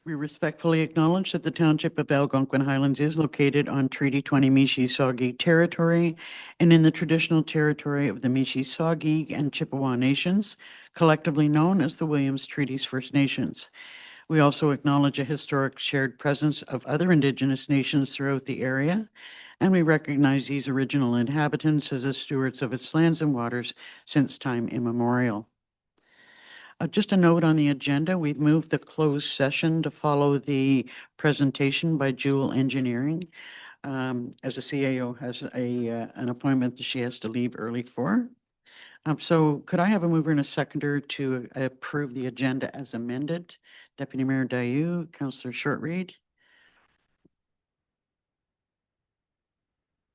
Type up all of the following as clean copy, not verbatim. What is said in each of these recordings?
We respectfully acknowledge that the Township of Algonquin Highlands is located on Treaty 20 Mississauga territory and in the traditional territory of the Mississauga and Chippewa Nations, collectively known as the Williams Treaties First Nations. We also acknowledge a historic shared presence of other Indigenous nations throughout the area, and we recognize these original inhabitants as the stewards of its lands and waters since time immemorial. Just a note on the agenda, we've moved the closed session to follow the presentation by Jewel Engineering. As the CAO has an appointment that she has to leave early for. So could I have a mover and a seconder to approve the agenda as amended? Deputy Mayor Dayu, Councillor Shortreed.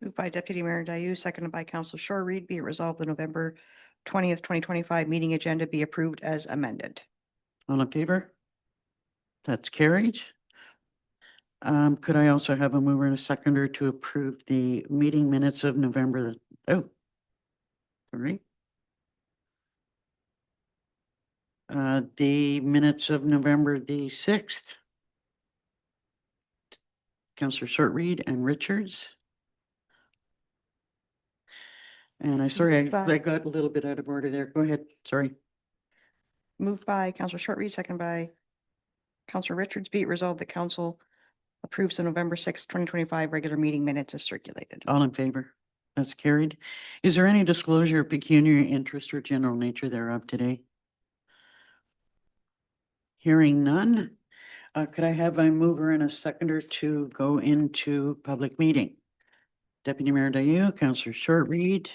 Moved by Deputy Mayor Dayu, seconded by Councillor Shortreed. Be it resolved the November 20th, 2025 meeting agenda be approved as amended. All in favor? That's carried. Could I also have a mover and a seconder to approve the meeting minutes of November? Sorry. The minutes of November the 6th. Councillor Shortreed and Richards. And I got a little bit out of order there. Go ahead. Sorry. Moved by Councillor Shortreed, seconded by Councillor Richards. Be it resolved that Council approves the November 6th, 2025 regular meeting minutes as circulated. All in favor? That's carried. Is there any disclosure of pecuniary interest or general nature thereof today? Hearing none. Could I have a mover and a seconder to go into public meeting? Deputy Mayor Dayu, Councillor Shortreed.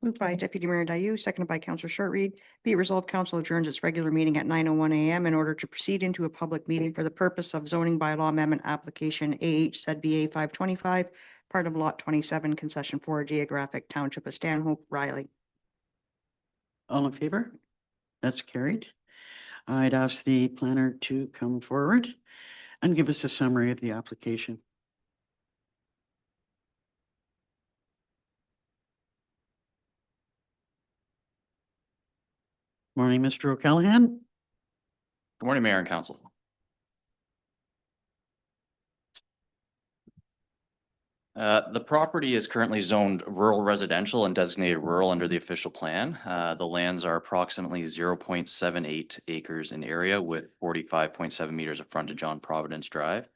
Moved by Deputy Mayor Dayu, seconded by Councillor Shortreed. Be it resolved, Council adjourns its regular meeting at 9:01 a.m. in order to proceed into a public meeting for the purpose of zoning bylaw amendment application AH/ZBA 525, part of Lot 27, Concession 4, Geographic Township of Stanhope, Riley. All in favor? That's carried. I'd ask the planner to come forward and give us a summary of the application. Morning, Mr. O'Callaghan. Good morning, Mayor and Council. The property is currently zoned rural residential and designated rural under the official plan. The lands are approximately 0.78 acres in area with 45.7 meters of frontage on Providence Drive.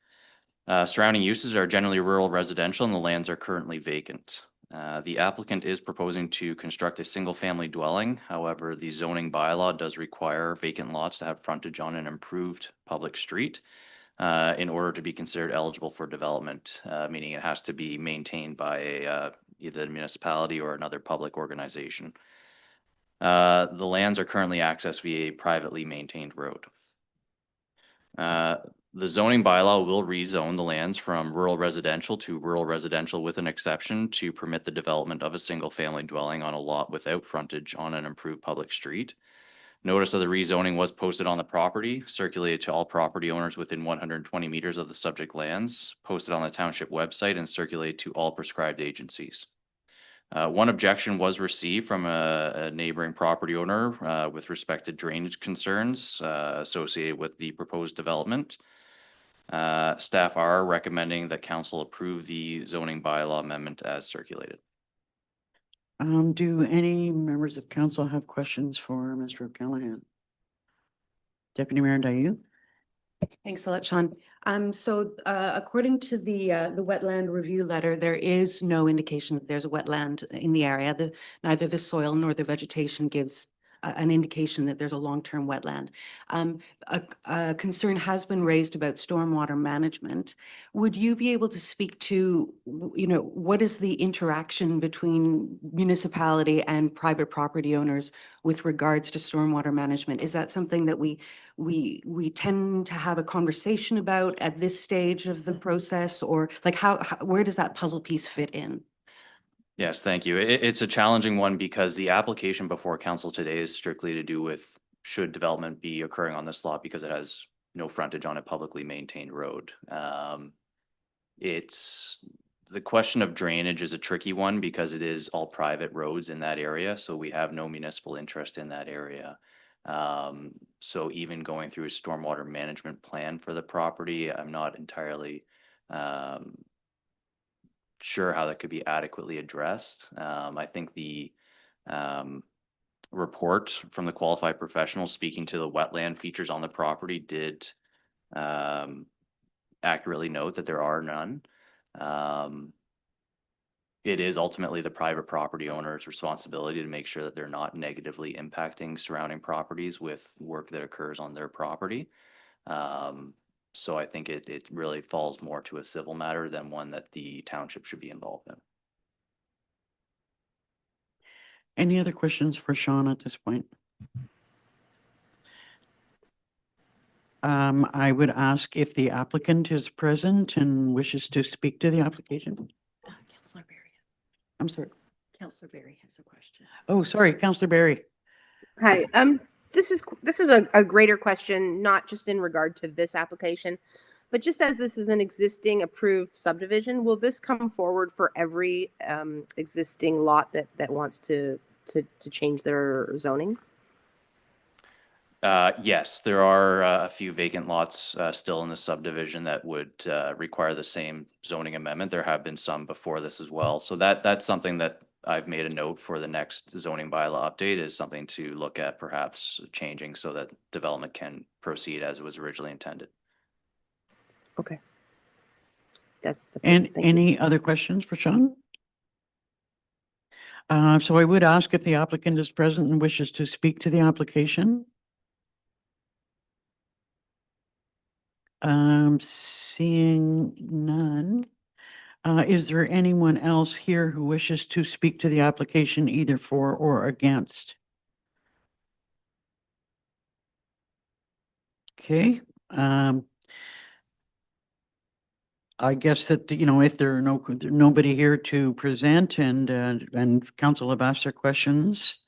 Surrounding uses are generally rural residential and the lands are currently vacant. The applicant is proposing to construct a single-family dwelling. However, the zoning bylaw does require vacant lots to have frontage on an improved public street in order to be considered eligible for development, meaning it has to be maintained by either the municipality or another public organization. The lands are currently accessed via a privately maintained road. The zoning bylaw will rezone the lands from rural residential to rural residential with an exception to permit the development of a single family dwelling on a lot without frontage on an improved public street. Notice of the rezoning was posted on the property, circulated to all property owners within 120 meters of the subject lands, posted on the township website and circulated to all prescribed agencies. One objection was received from a neighboring property owner with respect to drainage concerns associated with the proposed development. Staff are recommending that council approve the zoning bylaw amendment as circulated. Do any members of council have questions for Mr. O'Callaghan? Deputy Mayor Dayu? Thanks a lot, Sean. According to the wetland review letter, there is no indication that there's a wetland in the area. Neither the soil nor the vegetation gives an indication that there's a long-term wetland. A concern has been raised about stormwater management. Would you be able to speak to, what is the interaction between municipality and private property owners with regards to stormwater management? Is that something that we tend to have a conversation about at this stage of the process, or like where does that puzzle piece fit in? Yes, thank you. It's a challenging one because the application before council today is strictly to do with should development be occurring on this lot because it has no frontage on a publicly maintained road. It's The question of drainage is a tricky one because it is all private roads in that area, so we have no municipal interest in that area. So even going through a stormwater management plan for the property, I'm not entirely sure how that could be adequately addressed. I think the report from the qualified professional speaking to the wetland features on the property did accurately note that there are none. It is ultimately the private property owner's responsibility to make sure that they're not negatively impacting surrounding properties with work that occurs on their property. So I think it really falls more to a civil matter than one that the township should be involved in. Any other questions for Sean at this point? I would ask if the applicant is present and wishes to speak to the application. Councillor Barry. I'm sorry. Councillor Barry has a question. Oh, sorry, Councillor Barry. Hi, this is a greater question, not just in regard to this application, but just as this is an existing approved subdivision, will this come forward for every existing lot that wants to change their zoning? Yes, there are a few vacant lots still in the subdivision that would require the same zoning amendment. There have been some before this as well. So that's something that I've made a note for the next zoning bylaw update is something to look at perhaps changing so that development can proceed as it was originally intended. Okay. That's And it. Thank you. any other questions for Sean? So I would ask if the applicant is present and wishes to speak to the application. Seeing none. Is there anyone else here who wishes to speak to the application either for or against? Okay, I guess that, if there are nobody here to present and council have asked their questions.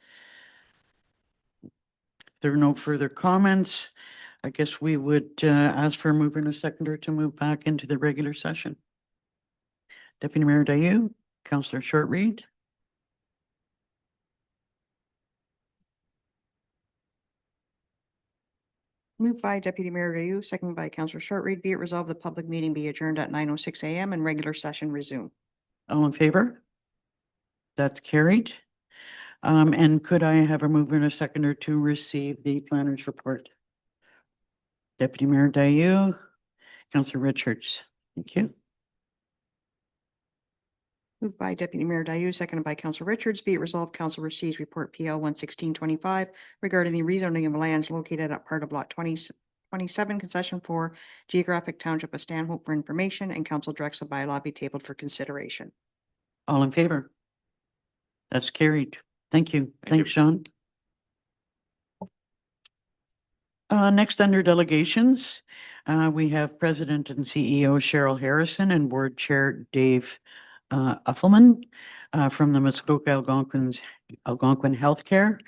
If there are no further comments, I guess we would ask for a mover and a seconder to move back into the regular session. Deputy Mayor Dayu, Councillor Shortreed. Moved by Deputy Mayor Ryu, seconded by Councillor Shortreed. Be it resolved, the public meeting be adjourned at 9:06 a.m. and regular session resume. All in favor? That's carried. And could I have a mover and a seconder to receive the planner's report? Deputy Mayor Dayu, Councillor Richards. Thank you. Moved by Deputy Mayor Dayu, seconded by Councillor Richards. Be it resolved, Council receives report PL 11625 regarding the rezoning of lands located at part of lot 27 concession for geographic township of Stanhope for information, and Council directs the bylaw be tabled for consideration. All in favor? That's carried. Thank you. Thank you. Thanks, Sean. Next, under delegations, we have President and CEO Cheryl Harrison and Board Chair Dave Uffelman from the Muskoka Algonquin Healthcare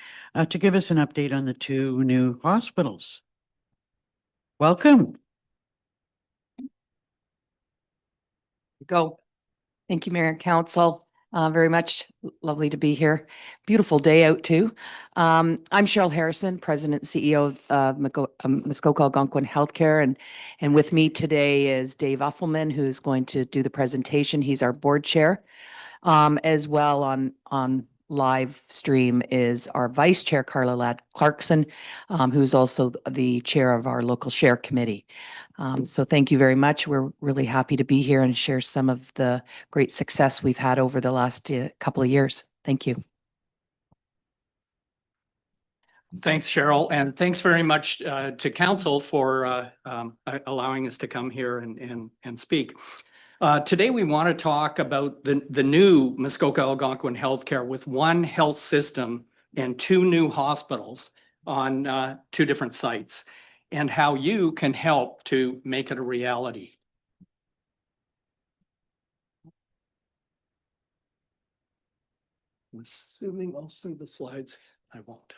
to give us an update on the two new hospitals. Welcome. Go. Thank you, Mayor and Council. Very much lovely to be here. Beautiful day out too. I'm Cheryl Harrison, President and CEO of Muskoka Algonquin Healthcare, and with me today is Dave Uffelman, who's going to do the presentation. He's our board chair. As well on live stream is our vice chair, Carla Ladd Clarkson, who's also the chair of our local share committee. So thank you very much. We're really happy to be here and share some of the great success we've had over the last couple of years. Thank you. Thanks, Cheryl, and thanks very much to council for allowing us to come here and speak. Today, we want to talk about the new Muskoka Algonquin Healthcare with one health system and two new hospitals on two different sites, and how you can help to make it a reality. I'm assuming I'll see the slides. I won't.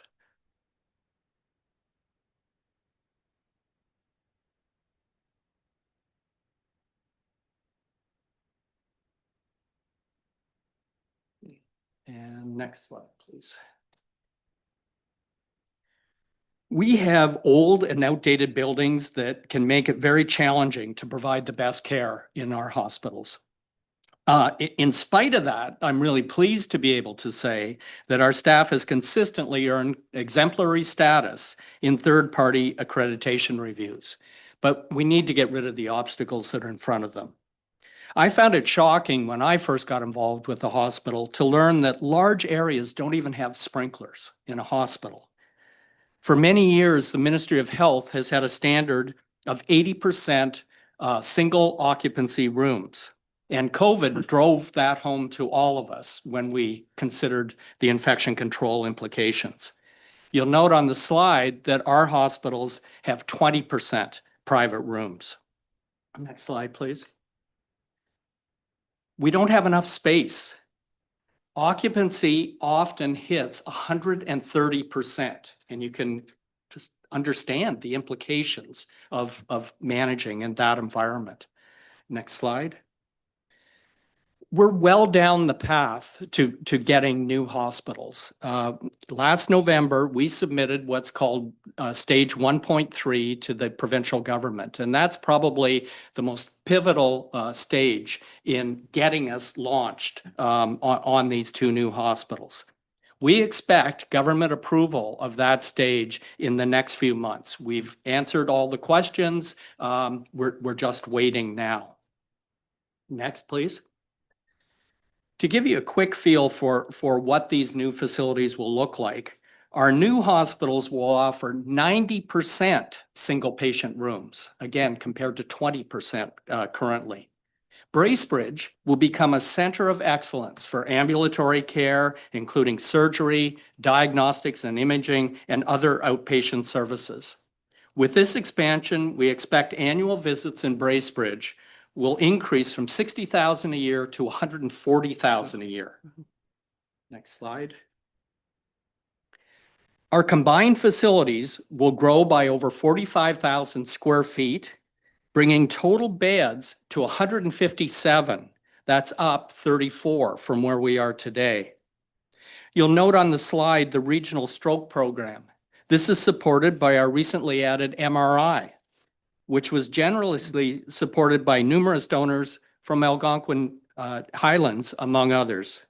And next slide, please. We have old and outdated buildings that can make it very challenging to provide the best care in our hospitals. In spite of that, I'm really pleased to be able to say that our staff has consistently earned exemplary status in third-party accreditation reviews, but we need to get rid of the obstacles that are in front of them. I found it shocking when I first got involved with the hospital to learn that large areas don't even have sprinklers in a hospital. For many years, the Ministry of Health has had a standard of 80% single occupancy rooms. And COVID drove that home to all of us when we considered the infection control implications. You'll note on the slide that our hospitals have 20% private rooms. Next slide, please. We don't have enough space. Occupancy often hits 130%, and you can just understand the implications of managing in that environment. Next slide. We're well down the path to getting new hospitals. Last November, we submitted what's called stage 1.3 to the provincial government, and that's probably the most pivotal stage in getting us launched on these two new hospitals. We expect government approval of that stage in the next few months. We've answered all the questions. We're just waiting now. Next, please. To give you a quick feel for what these new facilities will look like, our new hospitals will offer 90% single patient rooms, again, compared to 20% currently. Bracebridge will become a center of excellence for ambulatory care, including surgery, diagnostics and imaging, and other outpatient services. With this expansion, we expect annual visits in Bracebridge will increase from 60,000 a year to 140,000 a year. Next slide. Our combined facilities will grow by over 45,000 square feet, bringing total beds to 157. That's up 34 from where we are today. You'll note on the slide the regional stroke program. This is supported by our recently added MRI, which was generously supported by numerous donors from Algonquin Highlands, among others.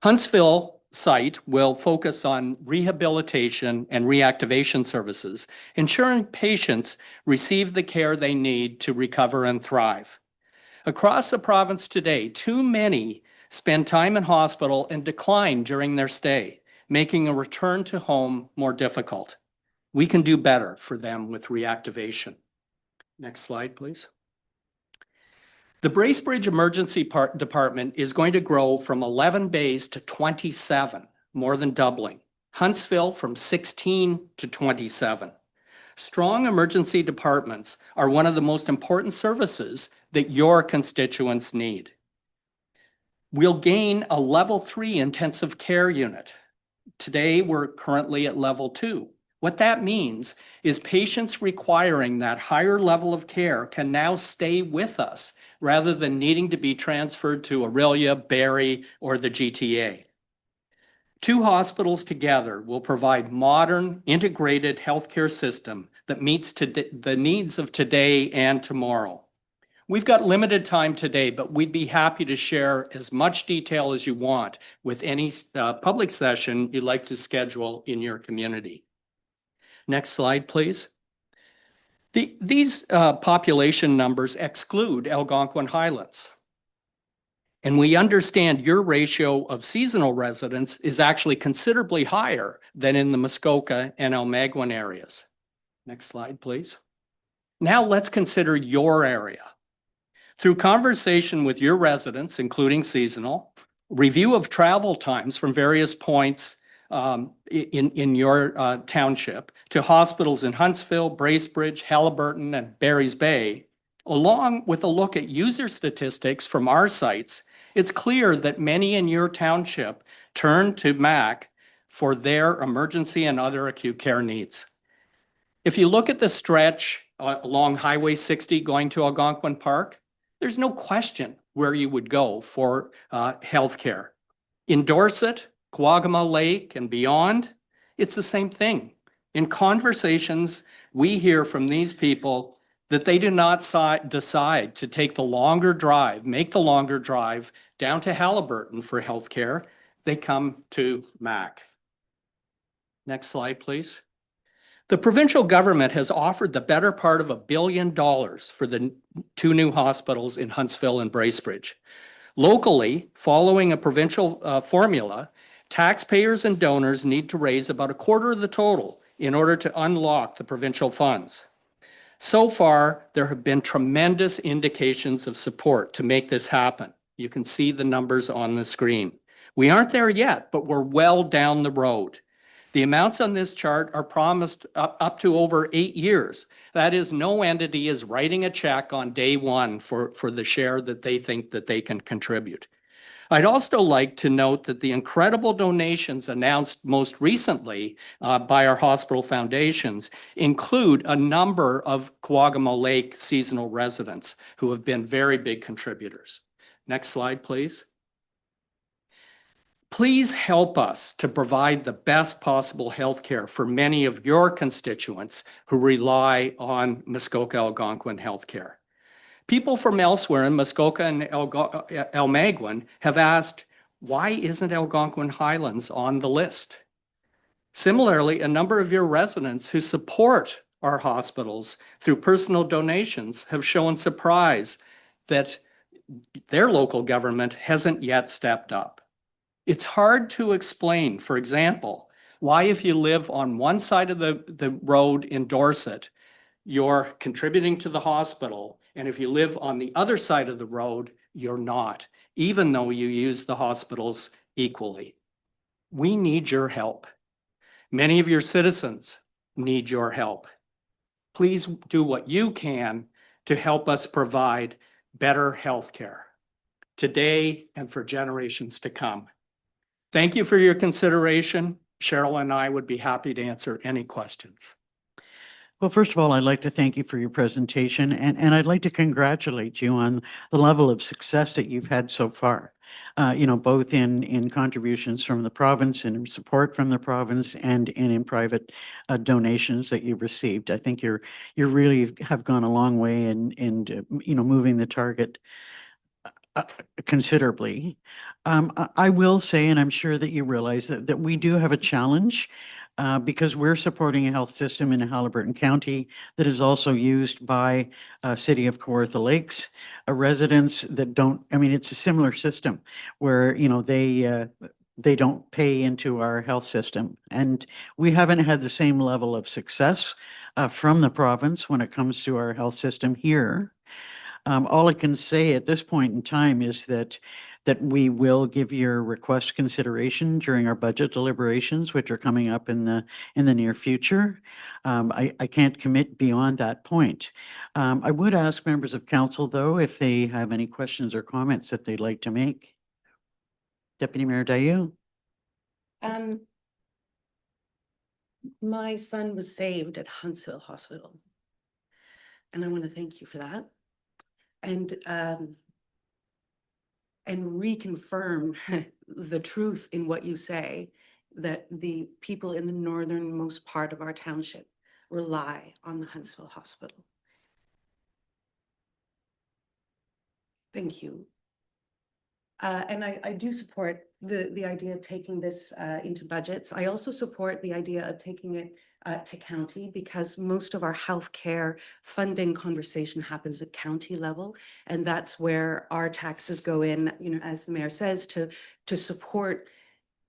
Huntsville site will focus on rehabilitation and reactivation services, ensuring patients receive the care they need to recover and thrive. Across the province today, too many spend time in hospital and decline during their stay, making a return to home more difficult. We can do better for them with reactivation. Next slide, please. The Bracebridge Emergency Department is going to grow from 11 bays to 27, more than doubling. Huntsville from 16 to 27. Strong emergency departments are one of the most important services that your constituents need. We'll gain a level 3 intensive care unit. Today, we're currently at level 2. What that means is patients requiring that higher level of care can now stay with us rather than needing to be transferred to Aurelia, Barrie, or the GTA. Two hospitals together will provide modern, integrated healthcare system that meets the needs of today and tomorrow. We've got limited time today, but we'd be happy to share as much detail as you want with any public session you'd like to schedule in your community. Next slide, please. These population numbers exclude Algonquin Highlands. And we understand your ratio of seasonal residents is actually considerably higher than in the Muskoka and Algonquin areas. Next slide, please. Now let's consider your area. Through conversation with your residents, including seasonal, review of travel times from various points in your township to hospitals in Huntsville, Bracebridge, Haliburton, and Barry's Bay, along with a look at user statistics from our sites, it's clear that many in your township turn to MAC for their emergency and other acute care needs. If you look at the stretch along Highway 60 going to Algonquin Park, there's no question where you would go for healthcare. In Dorset, Quagama Lake, and beyond, it's the same thing. In conversations, we hear from these people that they do not decide to take the longer drive, make the longer drive down to Halliburton for healthcare. They come to MAC. Next slide, please. The provincial government has offered the better part of $1 billion for the 2 new hospitals in Huntsville and Bracebridge. Locally, following a provincial formula, taxpayers and donors need to raise about a quarter of the total in order to unlock the provincial funds. So far, there have been tremendous indications of support to make this happen. You can see the numbers on the screen. We aren't there yet, but we're well down the road. The amounts on this chart are promised up to over 8 years. That is, no entity is writing a check on day one for the share that they think that they can contribute. I'd also like to note that the incredible donations announced most recently by our hospital foundations include a number of Quagama Lake seasonal residents who have been very big contributors. Next slide, please. Please help us to provide the best possible healthcare for many of your constituents who rely on Muskoka Algonquin healthcare. People from elsewhere in Muskoka and Algonquin have asked, why isn't Algonquin Highlands on the list? Similarly, a number of your residents who support our hospitals through personal donations have shown surprise that their local government hasn't yet stepped up. It's hard to explain, for example, why if you live on one side of the road in Dorset, you're contributing to the hospital, and if you live on the other side of the road, you're not, even though you use the hospitals equally. We need your help. Many of your citizens need your help. Please do what you can to help us provide better health care today and for generations to come. Thank you for your consideration. Cheryl and I would be happy to answer any questions. Well, first of all, I'd like to thank you for your presentation, and I'd like to congratulate you on the level of success that you've had so far. Both in contributions from the province and in support from the province and in private donations that you've received. I think you really have gone a long way in moving the target considerably. I will say, and I'm sure that you realize that we do have a challenge because we're supporting a health system in Halliburton County that is also used by City of Kawartha Lakes residents that don't. I mean, it's a similar system where they don't pay into our health system, and we haven't had the same level of success from the province when it comes to our health system here. All I can say at this point in time is that we will give your request consideration during our budget deliberations, which are coming up in the near future. I can't commit beyond that point. I would ask members of council, though, if they have any questions or comments that they'd like to make. Deputy Mayor Dayu. My son was saved at Huntsville Hospital, and I want to thank you for that. And reconfirm the truth in what you say, that the people in the northernmost part of our township rely on the Huntsville Hospital. Thank you. And I do support the idea of taking this into budgets. I also support the idea of taking it to county, because most of our healthcare funding conversation happens at county level, and that's where our taxes go in, as the mayor says, to support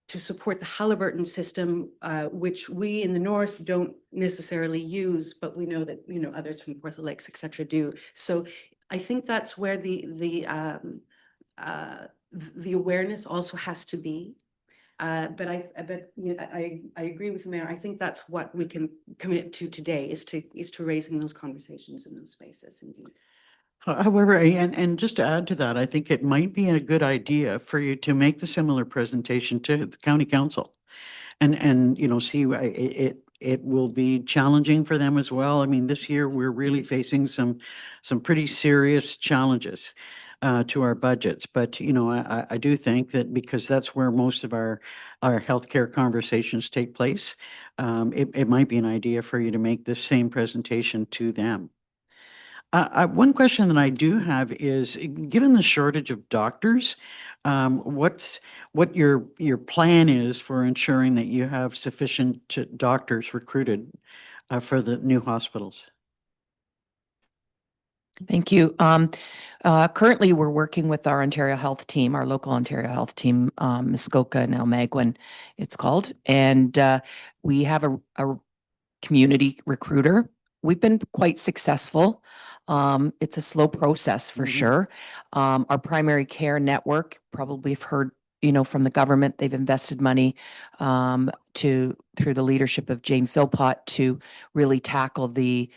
the Halliburton system, which we in the north don't necessarily use, but we know that others from Kawartha Lakes, et cetera, do. So I think that's where the awareness also has to be. But I agree with the mayor. I think that's what we can commit to today, is to raising those conversations in those spaces. Indeed. However, and just to add to that, I think it might be a good idea for you to make the similar presentation to the county council, and see it will be challenging for them as well. I mean, this year we're really facing some pretty serious challenges. to our budgets. But, you know, I do think that because that's where most of our healthcare conversations take place, it might be an idea for you to make the same presentation to them. One question that I do have is, given the shortage of doctors, what your plan is for ensuring that you have sufficient doctors recruited for the new hospitals? Thank you. Currently, we're working with our Ontario Health team, our local Ontario Health team, Muskoka and Algonquin, it's called, and we have a community recruiter. We've been quite successful. It's a slow process for sure. Our primary care network, probably have heard, you know, from the government, they've invested money through the leadership of Jane Philpott to really tackle the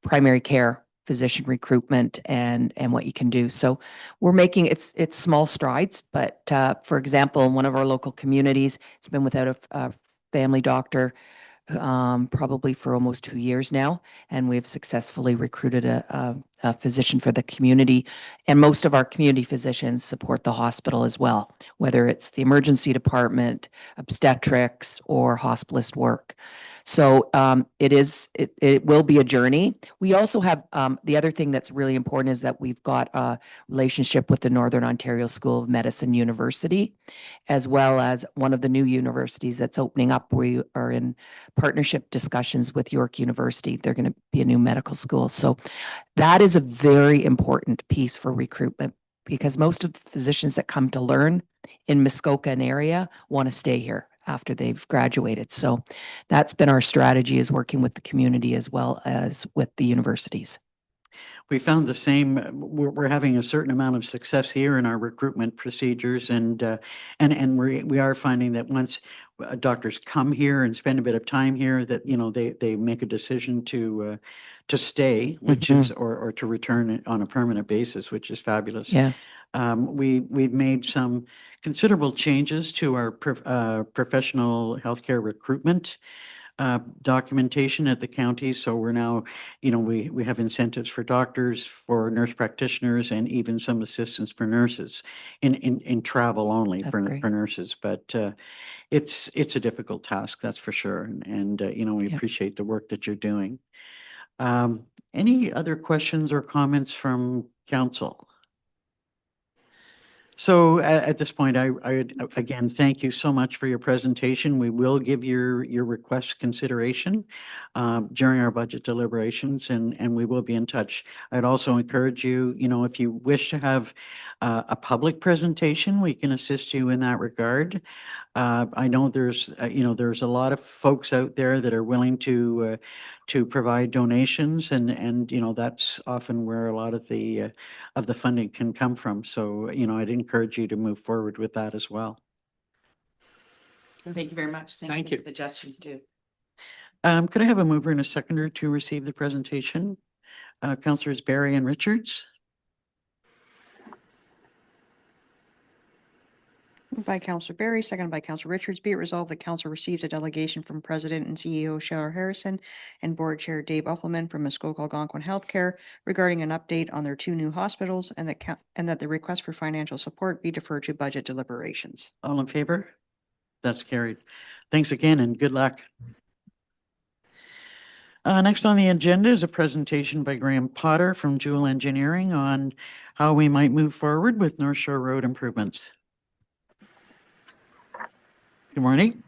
primary care physician recruitment and what you can do. So we're making it's small strides, but for example, in one of our local communities, it's been without a family doctor probably for almost 2 years now, and we've successfully recruited a physician for the community. And most of our community physicians support the hospital as well, whether it's the emergency department, obstetrics, or hospitalist work. So it will be a journey. We also have the other thing that's really important is that we've got a relationship with the Northern Ontario School of Medicine University, as well as one of the new universities that's opening up. We are in partnership discussions with York University. They're going to be a new medical school. So that is a very important piece for recruitment, because most of the physicians that come to learn in Muskoka and area want to stay here after they've graduated. So that's been our strategy, is working with the community as well as with the universities. We found the same. We're having a certain amount of success here in our recruitment procedures, and we are finding that once doctors come here and spend a bit of time here, that, you know, they make a decision to stay, which is or to return on a permanent basis, which is fabulous. Yeah. We've made some considerable changes to our professional healthcare recruitment documentation at the county. So we're now, you know, we have incentives for doctors, for nurse practitioners, and even some assistance for nurses in travel only That's for great. nurses. But it's a difficult task, that's for sure. And you know, we Yep. appreciate the work that you're doing. Any other questions or comments from council? So at this point, I would, again, thank you so much for your presentation. We will give your request consideration during our budget deliberations, and we will be in touch. I'd also encourage you, you know, if you wish to have a public presentation, we can assist you in that regard. I know there's, you know, there's a lot of folks out there that are willing to provide donations, and you know, that's often where a lot of the funding can come from. So, you know, I'd encourage you to move forward with that as well. Thank you very much. Thank you. Suggestions too. Could I have a mover and a seconder to receive the presentation? Councillors Barry and Richards. Moved by Councillor Barry, seconded by Councillor Richards. Be it resolved that council receives a delegation from President and CEO Cheryl Harrison and Board Chair Dave Uffleman from Muskoka Algonquin Healthcare regarding an update on their 2 new hospitals, and that the request for financial support be deferred to budget deliberations. All in favor? That's carried. Thanks again and good luck. Next on the agenda is a presentation by Graham Potter from Jewel Engineering on how we might move forward with North Shore Road improvements. Good morning.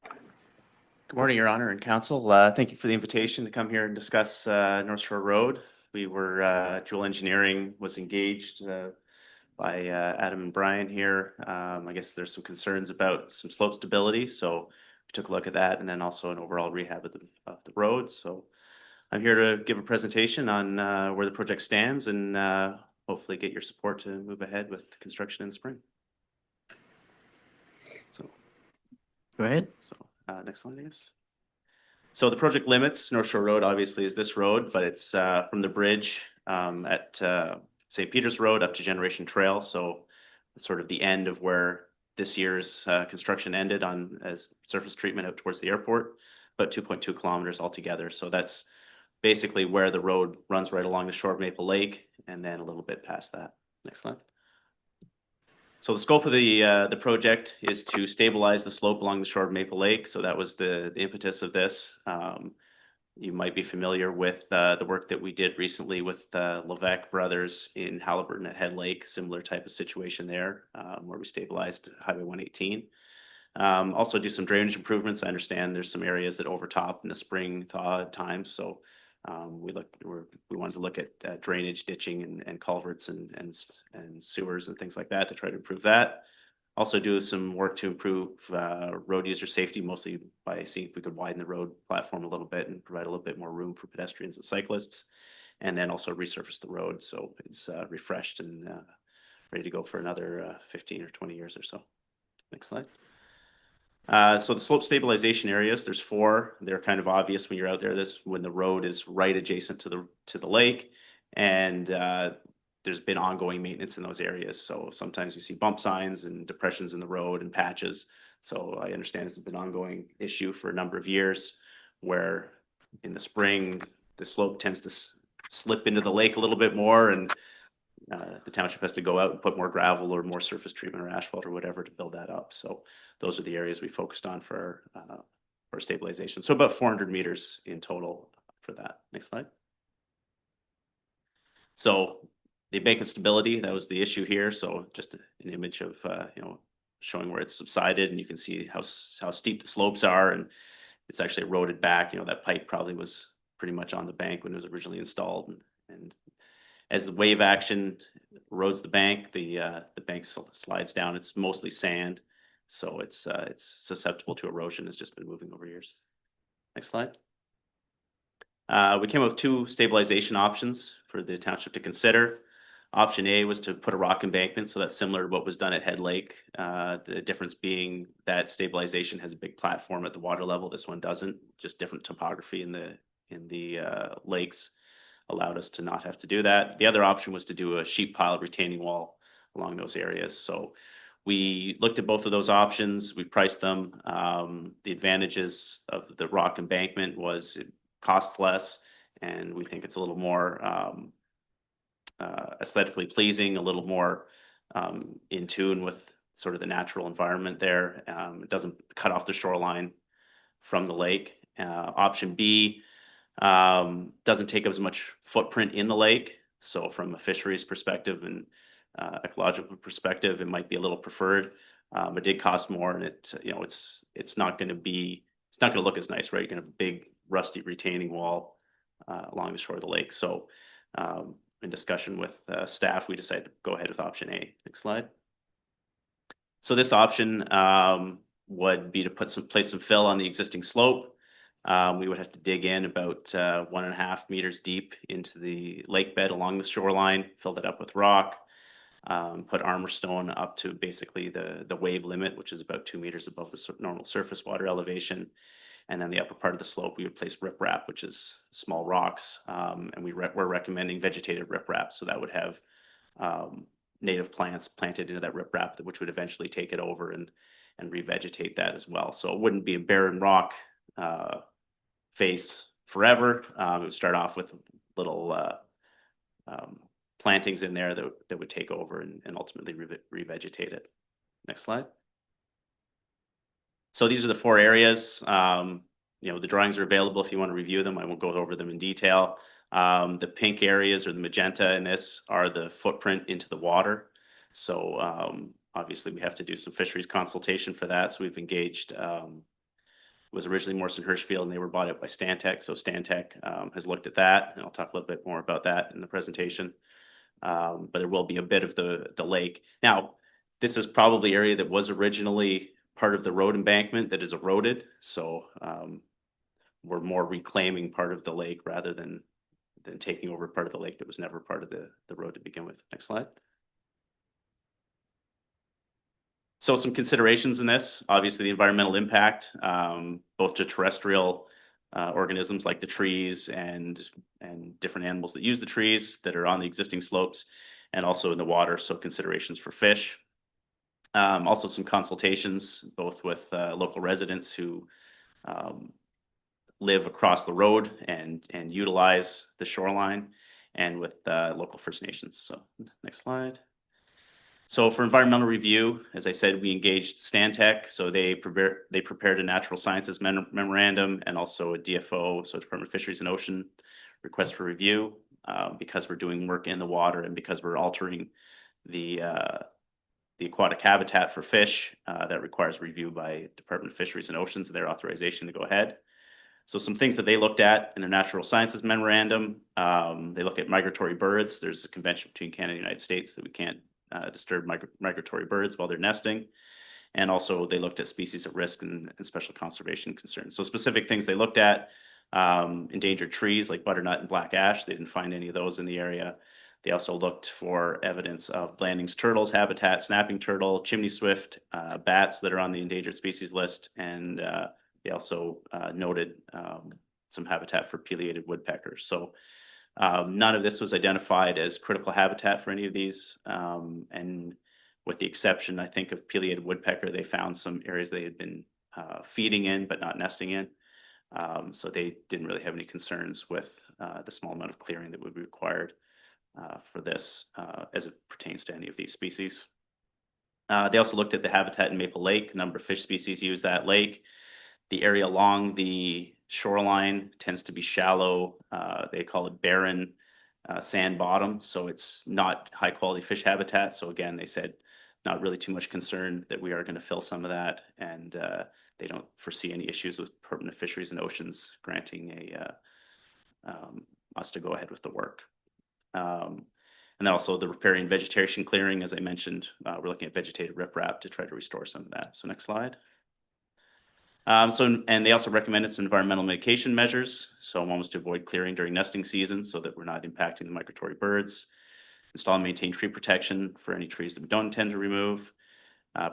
Good morning, Your Honor and Council. Thank you for the invitation to come here and discuss North Shore Road. We were, Jewel Engineering was engaged by Adam and Brian here. I guess there's some concerns about some slope stability, so we took a look at that, and then also an overall rehab of the road. So I'm here to give a presentation on where the project stands and hopefully get your support to move ahead with construction in spring. So. Go ahead. So next slide, I guess. So the project limits, North Shore Road obviously is this road, but it's from the bridge at St. Peter's Road up to Generation Trail. So it's sort of the end of where this year's construction ended on as surface treatment out towards the airport, about 2.2 kilometers altogether. So that's basically where the road runs right along the shore of Maple Lake and then a little bit past that. Next slide. So the scope of the project is to stabilize the slope along the shore of Maple Lake. So that was the impetus of this. You might be familiar with the work that we did recently with Levesque Brothers in Halliburton at Head Lake, similar type of situation there, where we stabilized Highway 118. Also do some drainage improvements. I understand there's some areas that overtop in the spring thaw times, so we wanted to look at drainage, ditching, and culverts and sewers and things like that to try to improve that. Also do some work to improve road user safety, mostly by seeing if we could widen the road platform a little bit and provide a little bit more room for pedestrians and cyclists. And then also resurface the road so it's refreshed and ready to go for another 15 or 20 years or so. Next slide. So the slope stabilization areas, there's 4. They're kind of obvious when you're out there. This when the road is right adjacent to the lake, and there's been ongoing maintenance in those areas. So sometimes you see bump signs and depressions in the road and patches. So I understand this has been an ongoing issue for a number of years, where in the spring the slope tends to slip into the lake a little bit more, and the township has to go out and put more gravel or more surface treatment or asphalt or whatever to build that up. So those are the areas we focused on for stabilization. So about 400 meters in total for that. Next slide. So the embankment stability, that was the issue here. So just an image of showing where it's subsided, and you can see how steep the slopes are, and it's actually eroded back. That pipe probably was pretty much on the bank when it was originally installed, and as the wave action erodes the bank, the bank slides down. It's mostly sand, so it's susceptible to erosion. It's just been moving over years. Next slide. We came up with 2 stabilization options for the township to consider. Option A was to put a rock embankment, so that's similar to what was done at Head Lake. The difference being that stabilization has a big platform at the water level. This one doesn't. Just different topography in the lakes allowed us to not have to do that. The other option was to do a sheet pile retaining wall along those areas. So we looked at both of those options. We priced them. The advantages of the rock embankment was it costs less, and we think it's a little more aesthetically pleasing, a little more in tune with sort of the natural environment there. It doesn't cut off the shoreline from the lake. Option B doesn't take up as much footprint in the lake. So from a fisheries perspective and ecological perspective, it might be a little preferred. It did cost more, and it's not going to look as nice, right? You're going to have a big rusty retaining wall along the shore of the lake. So in discussion with staff, we decided to go ahead with option A. Next slide. So this option would be to place some fill on the existing slope. We would have to dig in about 1.5 meters deep into the lake bed along the shoreline, fill that up with rock, put armor stone up to basically the wave limit, which is about 2 meters above the normal surface water elevation. And then the upper part of the slope, we would place riprap, which is small rocks. And we're recommending vegetated riprap. So that would have native plants planted into that riprap, which would eventually take it over and revegetate that as well. So it wouldn't be a barren rock face forever. It would start off with little plantings in there that would take over and ultimately revegetate it. Next slide. So these are the 4 areas. The drawings are available if you want to review them. I won't go over them in detail. The pink areas or the magenta in this are the footprint into the water. So obviously we have to do some fisheries consultation for that. So we've engaged, it was originally Morrison Hirschfield, and they were bought out by Stantec. So Stantec has looked at that, and I'll talk a little bit more about that in the presentation. But there will be a bit of the lake. Now, this is probably area that was originally part of the road embankment that is eroded. So we're more reclaiming part of the lake rather than taking over part of the lake that was never part of the road to begin with. Next slide. So some considerations in this, obviously the environmental impact, both to terrestrial organisms like the trees and different animals that use the trees that are on the existing slopes, and also in the water, so considerations for fish. Also some consultations, both with local residents who live across the road and utilize the shoreline, and with local First Nations. So next slide. So for environmental review, as I said, we engaged Stantec. So they prepared a natural sciences memorandum and also a DFO, so Department of Fisheries and Ocean, request for review, because we're doing work in the water and because we're altering the aquatic habitat for fish. That requires review by Department of Fisheries and Oceans, their authorization to go ahead. So some things that they looked at in their natural sciences memorandum, they look at migratory birds. There's a convention between Canada and the United States that we can't disturb migratory birds while they're nesting. And also they looked at species at risk and special conservation concerns. So specific things they looked at, endangered trees like butternut and black ash. They didn't find any of those in the area. They also looked for evidence of Blanding's turtles habitat, snapping turtle, chimney swift, bats that are on the endangered species list, and they also noted some habitat for pileated woodpeckers. So none of this was identified as critical habitat for any of these. And with the exception, I think, of pileated woodpecker, they found some areas they had been feeding in but not nesting in. So they didn't really have any concerns with the small amount of clearing that would be required for this as it pertains to any of these species. They also looked at the habitat in Maple Lake, the number of fish species use that lake. The area along the shoreline tends to be shallow. They call it barren sand bottom, so it's not high quality fish habitat. So again, they said not really too much concern that we are going to fill some of that, and they don't foresee any issues with Department of Fisheries and Oceans granting us to go ahead with the work. And then also the riparian vegetation clearing, as I mentioned, we're looking at vegetated riprap to try to restore some of that. So next slide. And they also recommended some environmental mitigation measures. So one was to avoid clearing during nesting season so that we're not impacting the migratory birds. Install and maintain tree protection for any trees that we don't intend to remove.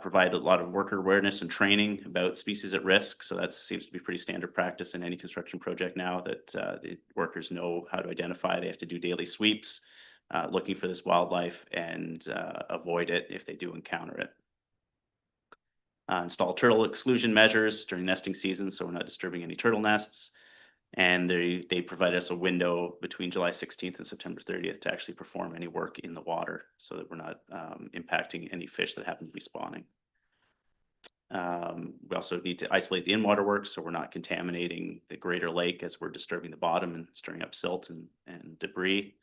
Provide a lot of worker awareness and training about species at risk. So that seems to be pretty standard practice in any construction project now, that the workers know how to identify. They have to do daily sweeps, looking for this wildlife, and avoid it if they do encounter it. Install turtle exclusion measures during nesting season, so we're not disturbing any turtle nests. And they provide us a window between July 16th and September 30th to actually perform any work in the water, so that we're not impacting any fish that happen to be spawning. We also need to isolate the in-water work, so we're not contaminating the greater lake as we're disturbing the bottom and stirring up silt and debris.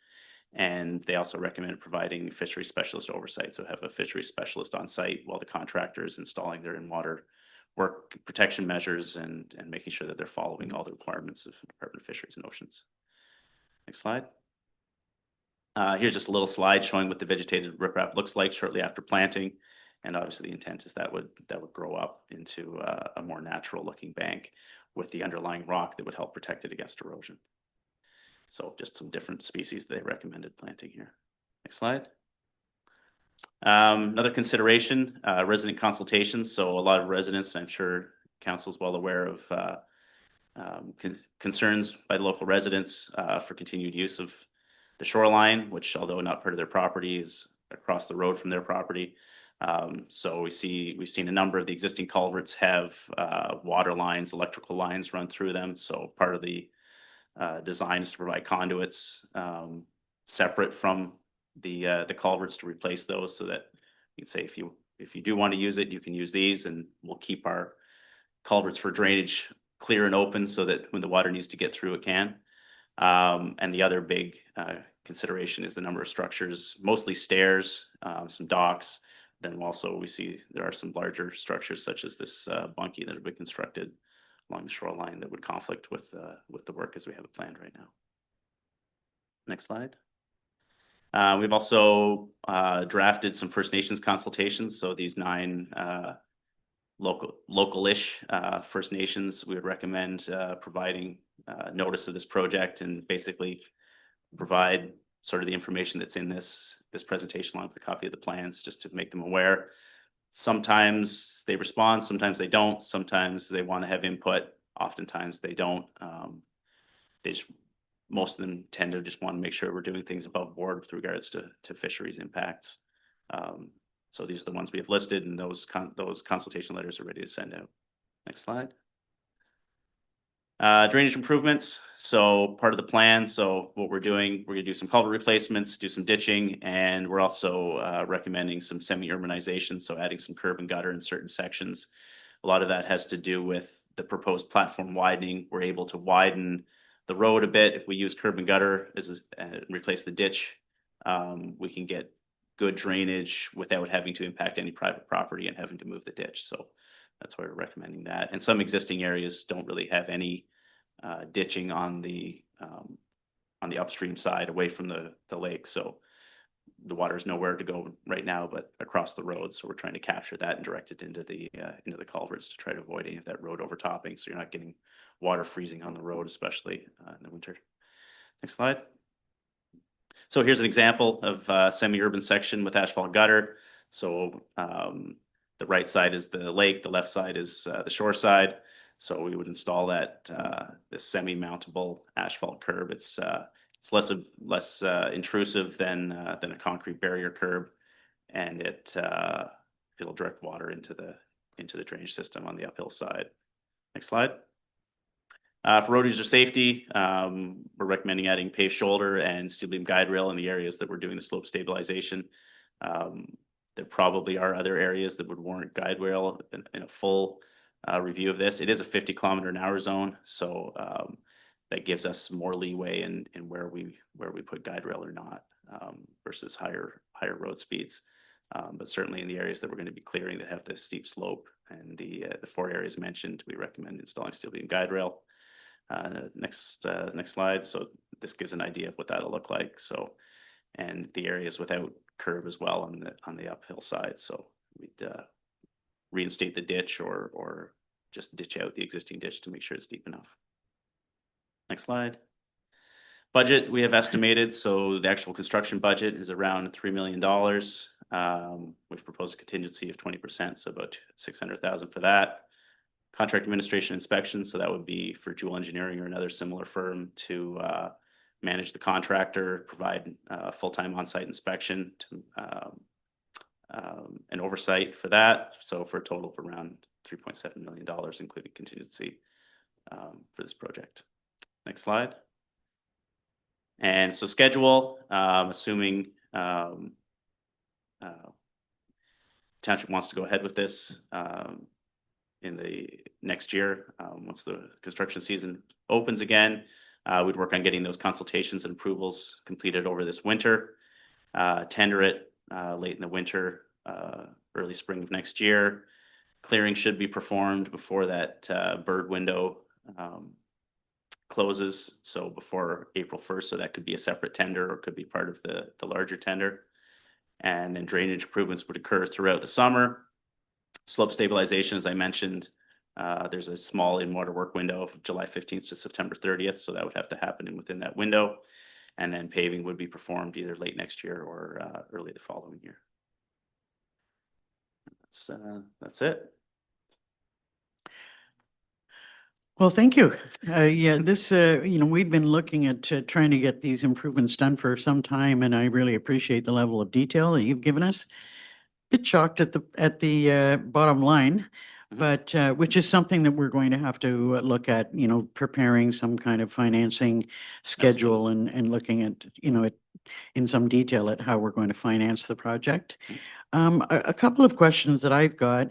And they also recommend providing fishery specialist oversight. So have a fishery specialist on site while the contractor is installing their in-water work protection measures and making sure that they're following all the requirements of the Department of Fisheries and Oceans. Next slide. Here's just a little slide showing what the vegetated riprap looks like shortly after planting. And obviously the intent is that would grow up into a more natural looking bank with the underlying rock that would help protect it against erosion. So just some different species they recommended planting here. Next slide. Another consideration, resident consultations. So a lot of residents, and I'm sure council's well aware of concerns by the local residents for continued use of the shoreline, which, although not part of their property, is across the road from their property. So we've seen a number of the existing culverts have water lines, electrical lines run through them. So part of the design is to provide conduits separate from the culverts to replace those, so that you can say if you do want to use it, you can use these, and we'll keep our culverts for drainage clear and open so that when the water needs to get through, it can. And the other big consideration is the number of structures, mostly stairs, some docks. Then also we see there are some larger structures such as this bunkie that have been constructed along the shoreline that would conflict with the work as we have it planned right now. Next slide. We've also drafted some First Nations consultations. So these 9 local-ish First Nations, we would recommend providing notice of this project and basically provide sort of the information that's in this presentation along with a copy of the plans, just to make them aware. Sometimes they respond, sometimes they don't, sometimes they want to have input, oftentimes they don't. Most of them tend to just want to make sure we're doing things above board with regards to fisheries impacts. So these are the ones we have listed, and those consultation letters are ready to send out. Next slide. Drainage improvements, so part of the plan, so what we're doing, we're gonna do some culvert replacements, do some ditching, and we're also recommending some semi-urbanization, so adding some curb and gutter in certain sections. A lot of that has to do with the proposed platform widening. We're able to widen the road a bit if we use curb and gutter and replace the ditch. We can get good drainage without having to impact any private property and having to move the ditch, so that's why we're recommending that. And some existing areas don't really have any ditching on the upstream side away from the lake, so the water's nowhere to go right now but across the road, so we're trying to capture that and direct it into the culverts to try to avoid any of that road overtopping, so you're not getting water freezing on the road, especially in the winter. Next slide. So here's an example of a semi-urban section with asphalt gutter. So the right side is the lake, the left side is the shore side. So we would install that this semi-mountable asphalt curb. It's less intrusive than a concrete barrier curb, and it'll direct water into the drainage system on the uphill side. Next slide. For road user safety, we're recommending adding paved shoulder and steel beam guide rail in the areas that we're doing the slope stabilization. There probably are other areas that would warrant guide rail in a full review of this. It is a 50-kilometer-an-hour zone, so that gives us more leeway in where we put guide rail or not, versus higher road speeds. But certainly in the areas that we're going to be clearing that have the steep slope and the 4 areas mentioned, we recommend installing steel beam guide rail. Next slide. So this gives an idea of what that'll look like. So, and the areas without curb as well on the uphill side. So we'd reinstate the ditch or just ditch out the existing ditch to make sure it's deep enough. Next slide. Budget we have estimated. So the actual construction budget is around $3 million. We've proposed a contingency of 20%, so about $600,000 for that. Contract administration inspection, so that would be for Jewel Engineering or another similar firm to manage the contractor, provide full-time on-site inspection to, and oversight for that. So for a total of around $3.7 million, including contingency for this project. Next slide. And so schedule, assuming Township wants to go ahead with this in the next year, once the construction season opens again, we'd work on getting those consultations and approvals completed over this winter, tender it late in the winter, early spring of next year. Clearing should be performed before that bird window closes, so before April 1st, so that could be a separate tender or could be part of the larger tender. And then drainage improvements would occur throughout the summer. Slope stabilization, as I mentioned, there's a small in-water work window of July 15th to September 30th, so that would have to happen within that window. And then paving would be performed either late next year or early the following year. That's it. Well, thank you. Yeah, this, we've been looking at trying to get these improvements done for some time, and I really appreciate the level of detail that you've given us. Bit shocked at the bottom line, but which is something that we're going to have to look at, preparing some kind of financing schedule and looking at, it in some detail at how we're going to finance the project. A couple of questions that I've got.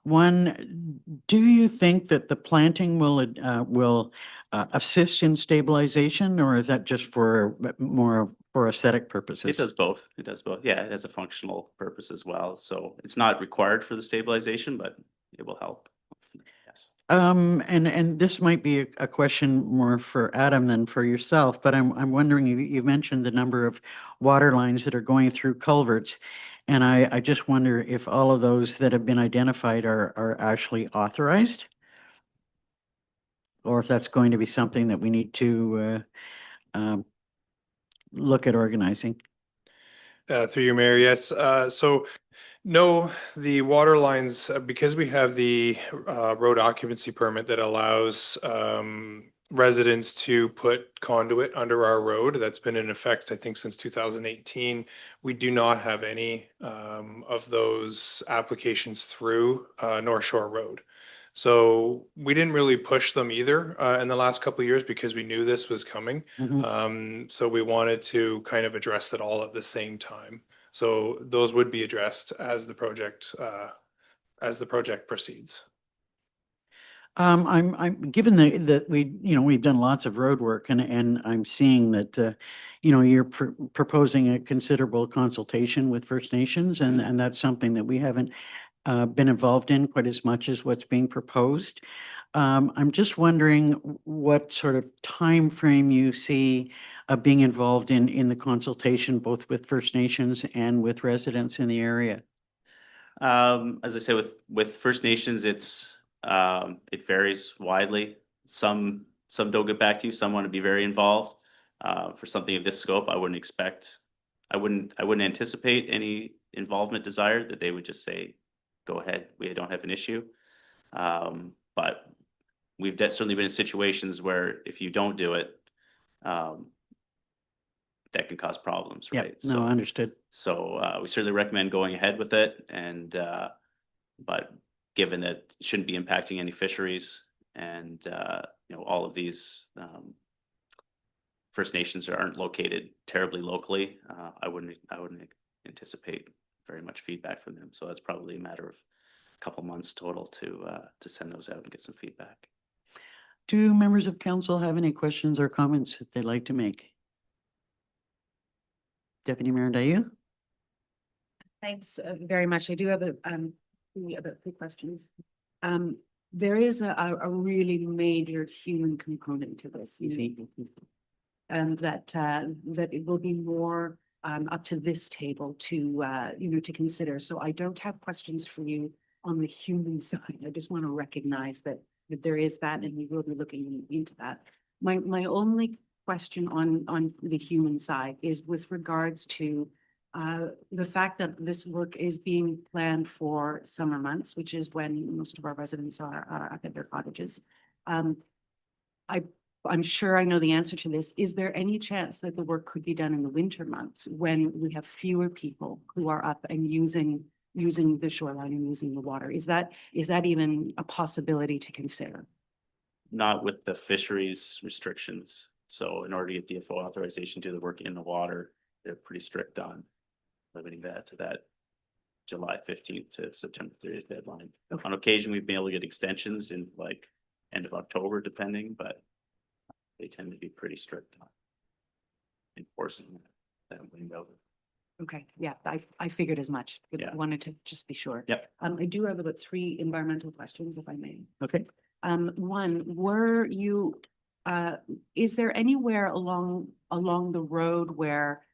One, do you think that the planting will assist in stabilization, or is that just for more for aesthetic purposes? It does both. It does both. Yeah, it has a functional purpose as well. So it's not required for the stabilization, but it will help. Yes. And this might be a question more for Adam than for yourself, but I'm wondering, you mentioned the number of water lines that are going through culverts. And I just wonder if all of those that have been identified are actually authorized, or if that's going to be something that we need to look at organizing. Through you, Mayor, yes. So no, the water lines, because we have the road occupancy permit that allows residents to put conduit under our road. That's been in effect, I think, since 2018. We do not have any of those applications through North Shore Road. So we didn't really push them either in the last couple of years because we knew this was coming. So we wanted to kind of address it all at the same time. So those would be addressed as the project proceeds. I'm given that we've done lots of road work and I'm seeing that, you're proposing a considerable consultation with First Nations and that's something that we haven't been involved in quite as much as what's being proposed. I'm just wondering what sort of time frame you see being involved in the consultation, both with First Nations and with residents in the area. As I say, with First Nations, it varies widely. Some don't get back to you, some want to be very involved. For something of this scope, I wouldn't anticipate any involvement desired, that they would just say, go ahead, we don't have an issue. But we've certainly been in situations where if you don't do it, that can cause problems, Yeah, right? no, understood. So we certainly recommend going ahead with it, and but given that it shouldn't be impacting any fisheries, and all of these First Nations aren't located terribly locally, I wouldn't anticipate very much feedback from them. So that's probably a matter of a couple months total to send those out and get some feedback. Do members of council have any questions or comments that they'd like to make? Deputy Mayor Dayu? Thanks very much. I do have about 3 questions. There is a really major human component to this, and that it will be more up to this table to to consider. So I don't have questions for you on the human side. I just want to recognize that there is that, and we will be looking into that. My only question on the human side is with regards to the fact that this work is being planned for summer months, which is when most of our residents are up at their cottages. I'm sure I know the answer to this. Is there any chance that the work could be done in the winter months when we have fewer people who are up and using the shoreline and using the water? Is that even a possibility to consider? Not with the fisheries restrictions. So in order to get DFO authorization to do the work in the water, they're pretty strict on limiting that to that July 15th to September 30th deadline. Okay. On occasion, we've been able to get extensions in like end of October, depending, but they tend to be pretty strict on enforcing that window. Okay, yeah, I figured as much, but Yeah. wanted to just be sure. Yep. I do have about 3 environmental questions, if I may. Okay. One, were you, is there anywhere along the road where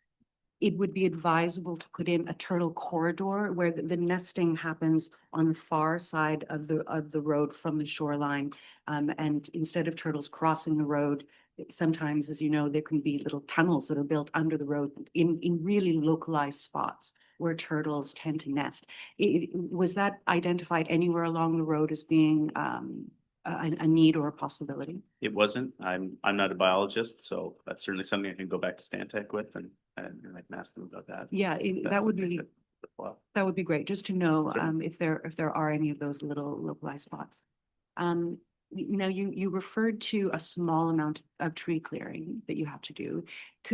it would be advisable to put in a turtle corridor where the nesting happens on the far side of the road from the shoreline? And instead of turtles crossing the road, sometimes, as you know, there can be little tunnels that are built under the road in really localized spots where turtles tend to nest. Was that identified anywhere along the road as being a need or a possibility? It wasn't. I'm not a biologist, so that's certainly something I can go back to Stantec with and I can ask them about that. Yeah, that would be that would be great, just to know Sure. if there are any of those little localized spots. Now you referred to a small amount of tree clearing that you have to do.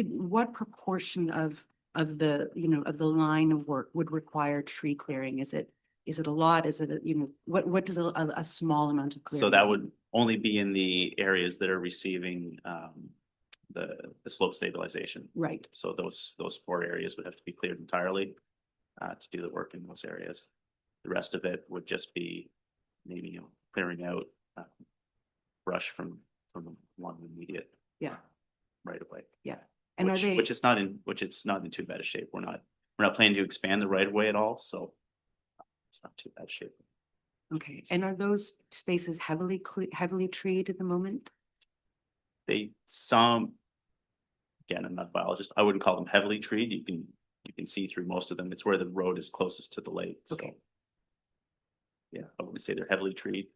What proportion of the of the line of work would require tree clearing? Is it a lot? Is it what does a small amount of clearing? So that mean? would only be in the areas that are receiving the slope stabilization. Right. So those 4 areas would have to be cleared entirely to do the work in those areas. The rest of it would just be maybe clearing out brush from one immediate right away. Yeah. And which it's not in too bad a shape. We're not planning to expand the right of way at all, so it's not too bad shape. okay. And are those spaces heavily treed at the moment? Again, I'm not a biologist. I wouldn't call them heavily treed. You can see through most of them. It's where the road is closest to the lake. So, Okay. yeah, I wouldn't say they're heavily treed.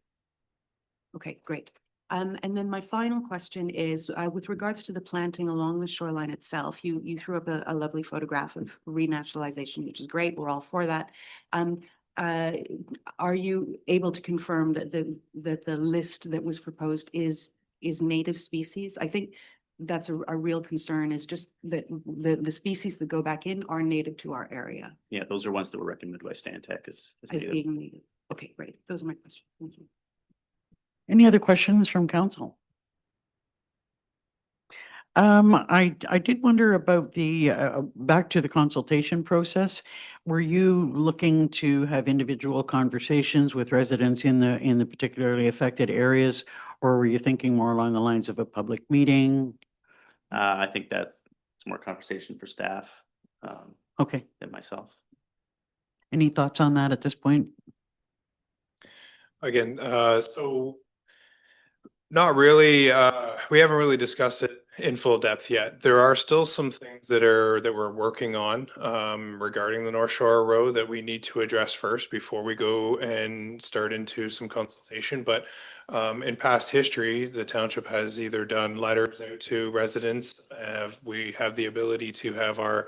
Okay, great. And then my final question is with regards to the planting along the shoreline itself, you threw up a lovely photograph of renaturalization, which is great. We're all for that. uh, are you able to confirm that the list that was proposed is native species? I think that's a real concern, is just that the species that go back in are native to our area Yeah, those are ones that were recommended by Stan Tech as as native. being native. Okay, great. Those are my questions. Thank you. Any other questions from council? I did wonder about the, back to the consultation process. Were you looking to have individual conversations with residents in the particularly affected areas? Or were you thinking more along the lines of a public meeting? I think that's more conversation for staff Okay, than myself. any thoughts on that at this point? Again, so not really, we haven't really discussed it in full depth yet. There are still some things that we're working on regarding the North Shore Road that we need to address first before we go and start into some consultation. But in past history, the township has either done letters out to residents. We have the ability to have our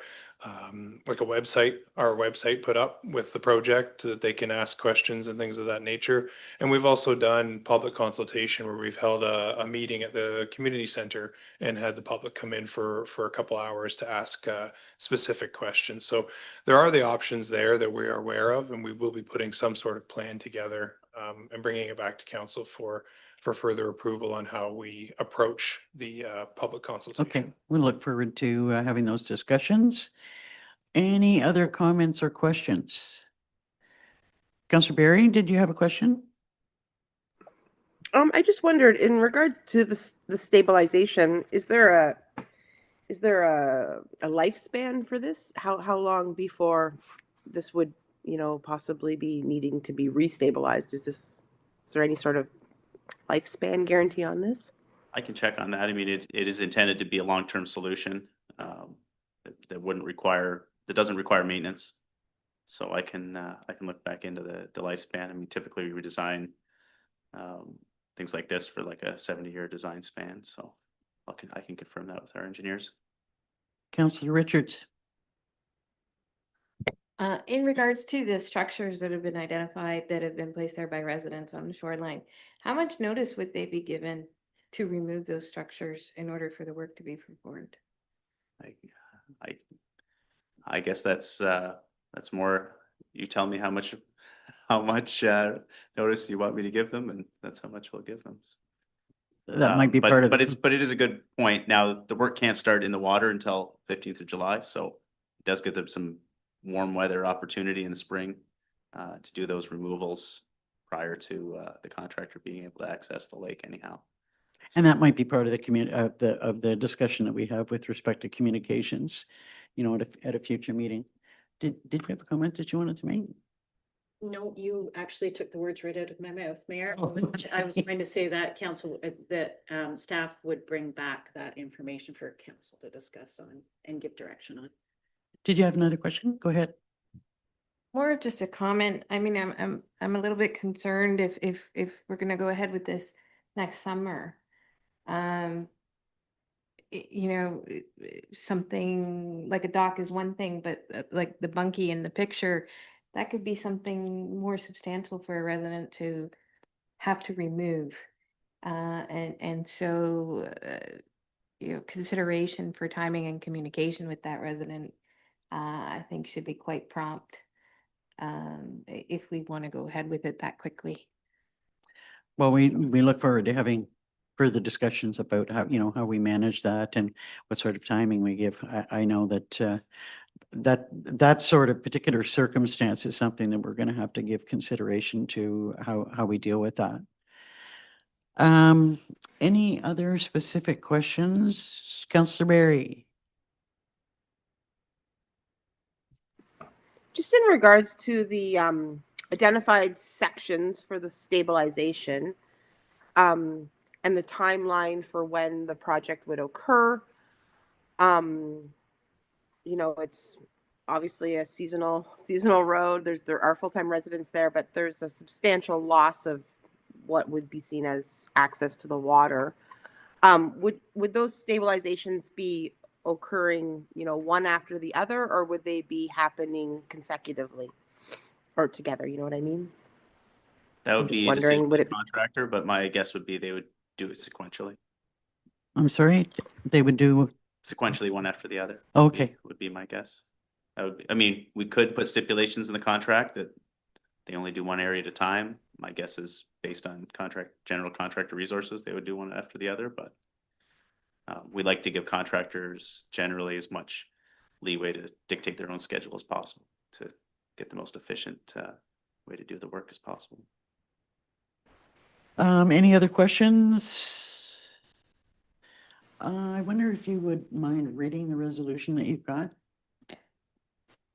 like our website put up with the project so that they can ask questions and things of that nature. And we've also done public consultation where we've held a meeting at the community center and had the public come in for a couple hours to ask specific questions. So there are the options there that we are aware of, and we will be putting some sort of plan together and bringing it back to council for further approval on how we approach the public consultation. Okay, we look forward to having those discussions. Any other comments or questions? Councillor Barry, did you have a question? I just wondered, in regard to the stabilization, is there a lifespan for this? How long before this would, possibly be needing to be restabilized? Is there any sort of lifespan guarantee on this? I can check on that. I mean, it is intended to be a long-term solution that doesn't require maintenance. So I can look back into the lifespan. I mean, typically we design things like this for like a 70-year design span. So I can confirm that with our engineers. Councillor Richards? In regards to the structures that have been identified that have been placed there by residents on the shoreline, how much notice would they be given to remove those structures in order for the work to be performed? I guess that's more, you tell me how much notice you want me to give them, and that's how much we'll give them. That might be part of it. But it is a good point. Now, the work can't start in the water until 15th of July, so it does give them some warm weather opportunity in the spring to do those removals prior to the contractor being able to access the lake anyhow. And that might be part of the discussion that we have with respect to communications, at a future meeting. Did you have a comment that you wanted to make? No, you actually took the words right out of my mouth, Mayor. Oh. I was trying to say that council, that staff would bring back that information for council to discuss on and give direction on. Did you have another question? Go ahead. More of just a comment. I mean, I'm a little bit concerned if we're gonna go ahead with this next summer. Something like a dock is one thing, but like the bunkie in the picture, that could be something more substantial for a resident to have to remove. So consideration for timing and communication with that resident, I think should be quite prompt if we want to go ahead with it that quickly. Well, we look forward to having further discussions about how we manage that and what sort of timing we give. I know that that sort of particular circumstance is something that we're going to have to give consideration to how we deal with that. Any other specific questions? Councillor Barry? Just in regards to the identified sections for the stabilization and the timeline for when the project would occur, it's obviously a seasonal road. There are full-time residents there, but there's a substantial loss of what would be seen as access to the water. Would those stabilizations be occurring, one after the other, or would they be happening consecutively? or together, you know what I mean? That I'm would just be a wondering, decision would of the it- contractor, but my guess would be they would do it sequentially. I'm sorry, they would do, Sequentially, one after the other. Okay. Would be my guess. That would be, I mean, we could put stipulations in the contract that they only do one area at a time. My guess is based on general contractor resources, they would do one after the other, but we like to give contractors generally as much leeway to dictate their own schedule as possible to get the most efficient way to do the work as possible. any other questions? I wonder if you would mind reading the resolution that you've got?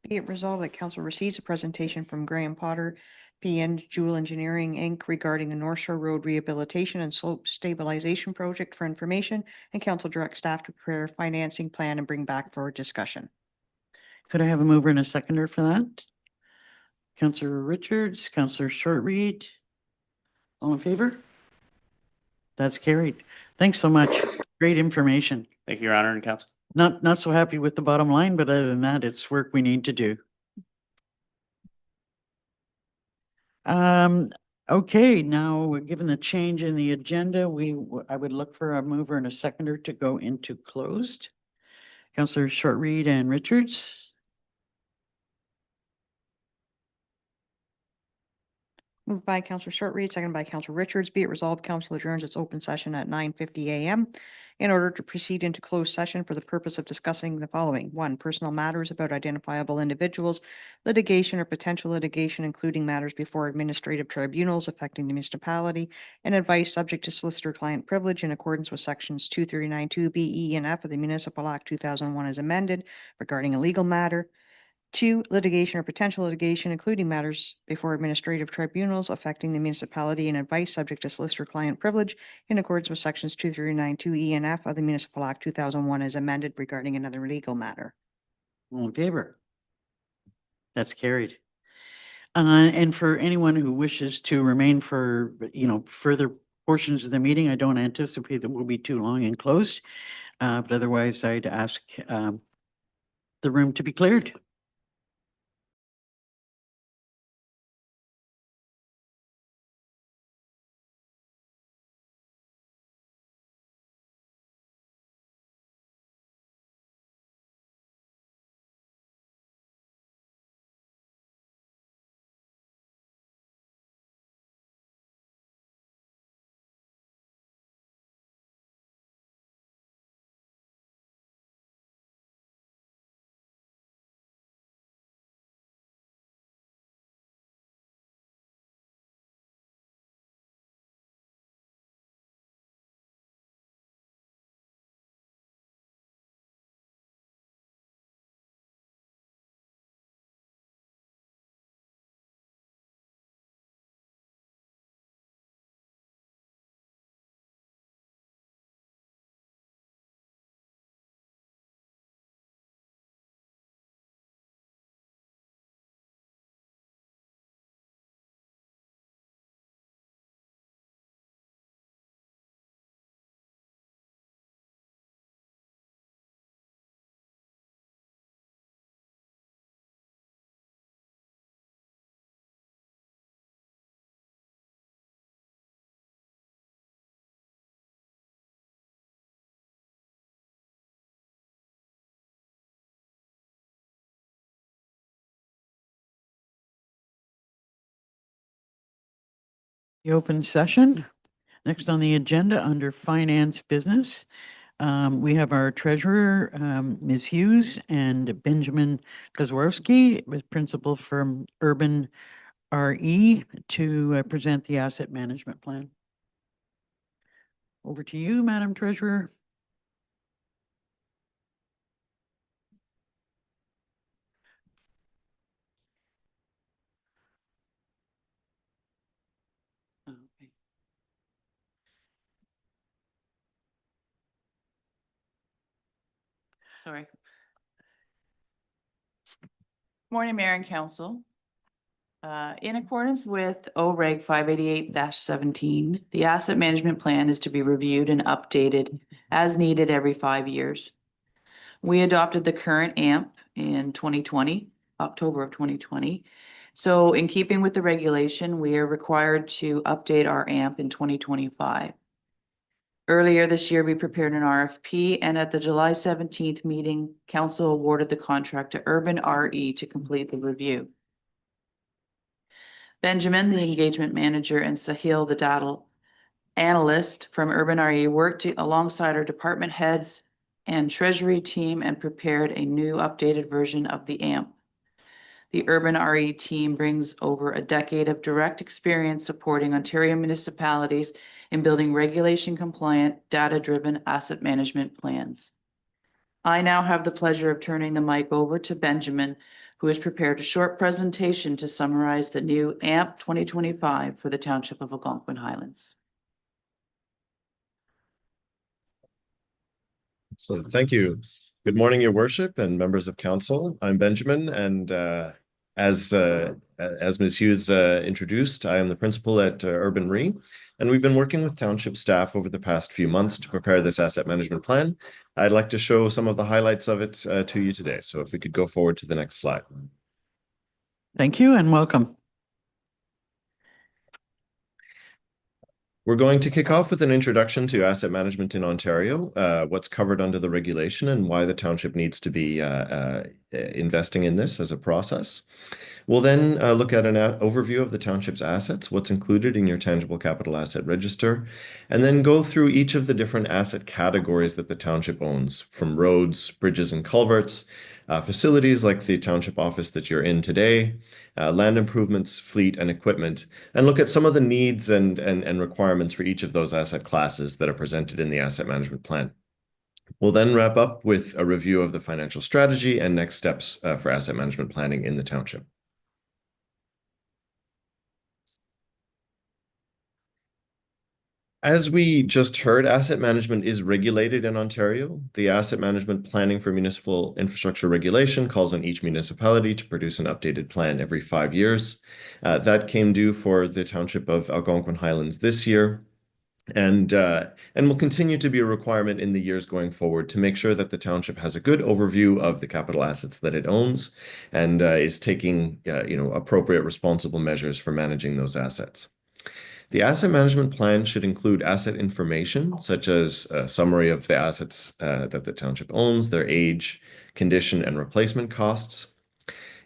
Be it resolved that council receives a presentation from Graham Potter, PN Jewel Engineering, Inc. regarding the North Shore Road Rehabilitation and Slope Stabilization Project for information, and council directs staff to prepare a financing plan and bring back for discussion. Could I have a mover and a seconder for that? Councillor Richards, Councillor Shortreed. All in favor? That's carried. Thanks so much. Great information. Thank you, Your Honor and Council. Not so happy with the bottom line, but other than that, it's work we need to do. Okay, now, given the change in the agenda, I would look for a mover and a seconder to go into closed. Councillor Shortreed and Richards. Moved by Councillor Shortreed, seconded by Councillor Richards. Be it resolved, council adjourns its open session at 9:50 a.m. in order to proceed into closed session for the purpose of discussing the following. One, personal matters about identifiable individuals, litigation or potential litigation, including matters before administrative tribunals affecting the municipality, and advice subject to solicitor-client privilege in accordance with sections 239(2) B, E, and F of the Municipal Act 2001 as amended regarding a legal matter. Two, litigation or potential litigation, including matters before administrative tribunals affecting the municipality, and advice subject to solicitor-client privilege in accordance with sections 239(2) E and F of the Municipal Act 2001 as amended regarding another legal matter. All in favor? That's carried. And for anyone who wishes to remain for, further portions of the meeting, I don't anticipate that we'll be too long and closed. But otherwise, I'd ask the room to be cleared. The open session. Next on the agenda, under finance business, we have our treasurer, Ms. Hughes, and Benjamin Kozłowski, with principal from Urban RE, to present the asset management plan. Over to you, Madam Treasurer. Okay. Sorry. Morning, Mayor and Council. In accordance with OREG 588-17, the asset management plan is to be reviewed and updated as needed every 5 years. We adopted the current AMP in 2020, October of 2020. So in keeping with the regulation, we are required to update our AMP in 2025. Earlier this year, we prepared an RFP, and at the July 17th meeting, council awarded the contract to Urban RE to complete the review. Benjamin, the engagement manager, and Sahil, the data analyst from Urban RE, worked alongside our department heads and treasury team and prepared a new updated version of the AMP. The Urban RE team brings over a decade of direct experience supporting Ontario municipalities in building regulation-compliant, data-driven asset management plans. I now have the pleasure of turning the mic over to Benjamin, who has prepared a short presentation to summarize the new AMP 2025 for the Township of Algonquin Highlands. So thank you. Good morning, Your Worship and members of council. I'm Benjamin, and as Ms. Hughes introduced, I am the principal at Urban RE, and we've been working with township staff over the past few months to prepare this asset management plan. I'd like to show some of the highlights of it to you today. So if we could go forward to the next slide. Thank you and welcome. We're going to kick off with an introduction to asset management in Ontario, what's covered under the regulation and why the township needs to be investing in this as a process. We'll then look at an overview of the township's assets, what's included in your tangible capital asset register, and then go through each of the different asset categories that the township owns, from roads, bridges and culverts, facilities like the township office that you're in today, land improvements, fleet and equipment, and look at some of the needs and requirements for each of those asset classes that are presented in the asset management plan. We'll then wrap up with a review of the financial strategy and next steps for asset management planning in the township. As we just heard, asset management is regulated in Ontario. The Asset Management Planning for Municipal Infrastructure Regulation calls on each municipality to produce an updated plan every 5 years. That came due for the Township of Algonquin Highlands this year, and will continue to be a requirement in the years going forward to make sure that the township has a good overview of the capital assets that it owns and is taking appropriate responsible measures for managing those assets. The asset management plan should include asset information, such as a summary of the assets that the township owns, their age, condition, and replacement costs.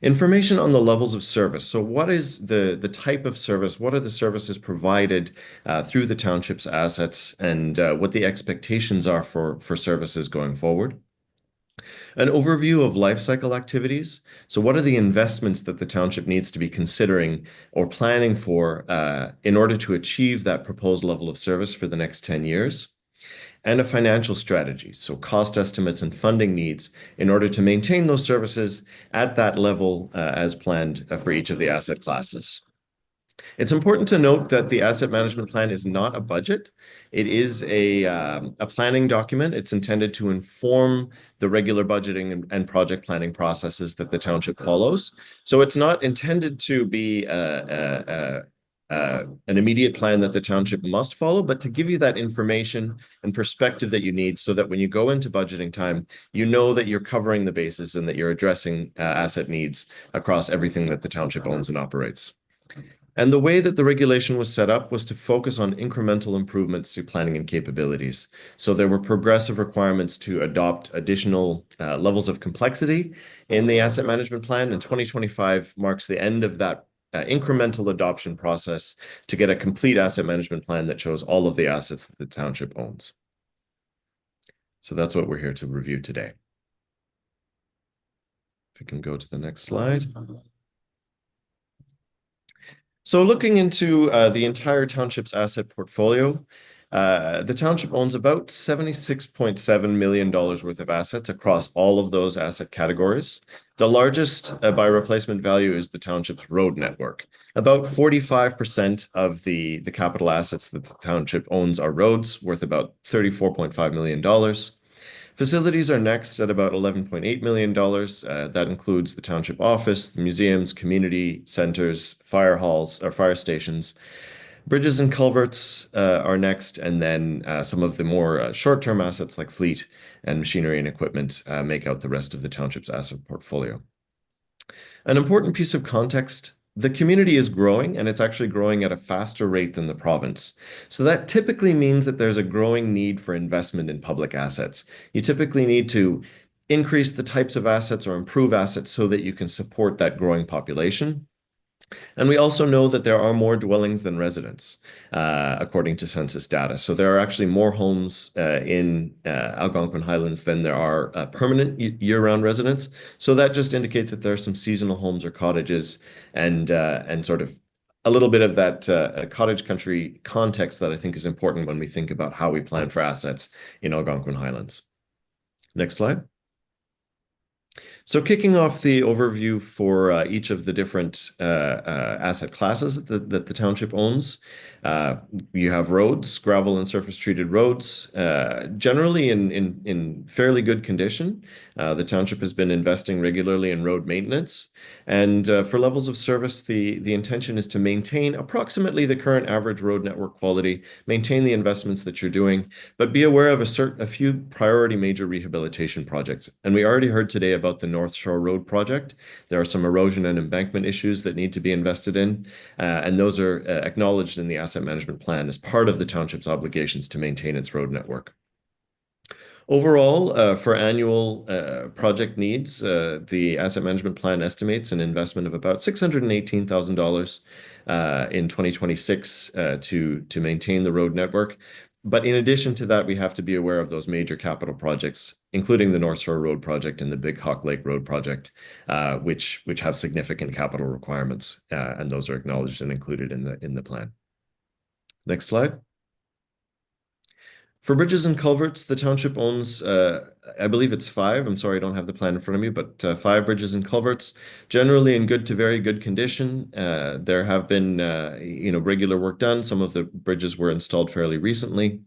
Information on the levels of service. So what is the type of service? What are the services provided through the township's assets, and what the expectations are for services going forward? An overview of life cycle activities. So what are the investments that the township needs to be considering or planning for in order to achieve that proposed level of service for the next 10 years? And a financial strategy, so cost estimates and funding needs in order to maintain those services at that level as planned for each of the asset classes. It's important to note that the asset management plan is not a budget. It is a planning document. It's intended to inform the regular budgeting and project planning processes that the township follows. So it's not intended to be an immediate plan that the township must follow, but to give you that information and perspective that you need so that when you go into budgeting time, you know that you're covering the bases and that you're addressing asset needs across everything that the township owns and operates. And the way that the regulation was set up was to focus on incremental improvements to planning and capabilities. So there were progressive requirements to adopt additional levels of complexity in the asset management plan, and 2025 marks the end of that incremental adoption process to get a complete asset management plan that shows all of the assets that the township owns. So that's what we're here to review today. If we can go to the next slide. So looking into the entire township's asset portfolio, the township owns about $76.7 million worth of assets across all of those asset categories. The largest by replacement value is the township's road network. About 45% of the capital assets that the township owns are roads, worth about $34.5 million. Facilities are next at about $11.8 million. That includes the township office, the museums, community centers, fire halls or fire stations. Bridges and culverts are next, and then some of the more short-term assets like fleet and machinery and equipment make out the rest of the township's asset portfolio. An important piece of context the community is growing, and it's actually growing at a faster rate than the province. So that typically means that there's a growing need for investment in public assets. You typically need to increase the types of assets or improve assets so that you can support that growing population. And we also know that there are more dwellings than residents, according to census data. So there are actually more homes in Algonquin Highlands than there are permanent year-round residents. So that just indicates that there are some seasonal homes or cottages and sort of a little bit of that cottage country context that I think is important when we think about how we plan for assets in Algonquin Highlands. Next slide. So kicking off the overview for each of the different asset classes that the township owns, you have roads, gravel and surface treated roads, generally in fairly good condition. The township has been investing regularly in road maintenance, and for levels of service, the intention is to maintain approximately the current average road network quality, maintain the investments that you're doing, but be aware of a few priority major rehabilitation projects. And we already heard today about the North Shore Road project. There are some erosion and embankment issues that need to be invested in, and those are acknowledged in the asset management plan as part of the township's obligations to maintain its road network. Overall, for annual project needs, the asset management plan estimates an investment of about $618,000 in 2026 to maintain the road network. But in addition to that, we have to be aware of those major capital projects, including the North Shore Road project and the Big Hawk Lake Road project, which have significant capital requirements, and those are acknowledged and included in the plan. Next slide. For bridges and culverts, the township owns, I believe it's 5. I'm sorry, I don't have the plan in front of me, but 5 bridges and culverts, generally in good to very good condition. There have been, regular work done. Some of the bridges were installed fairly recently.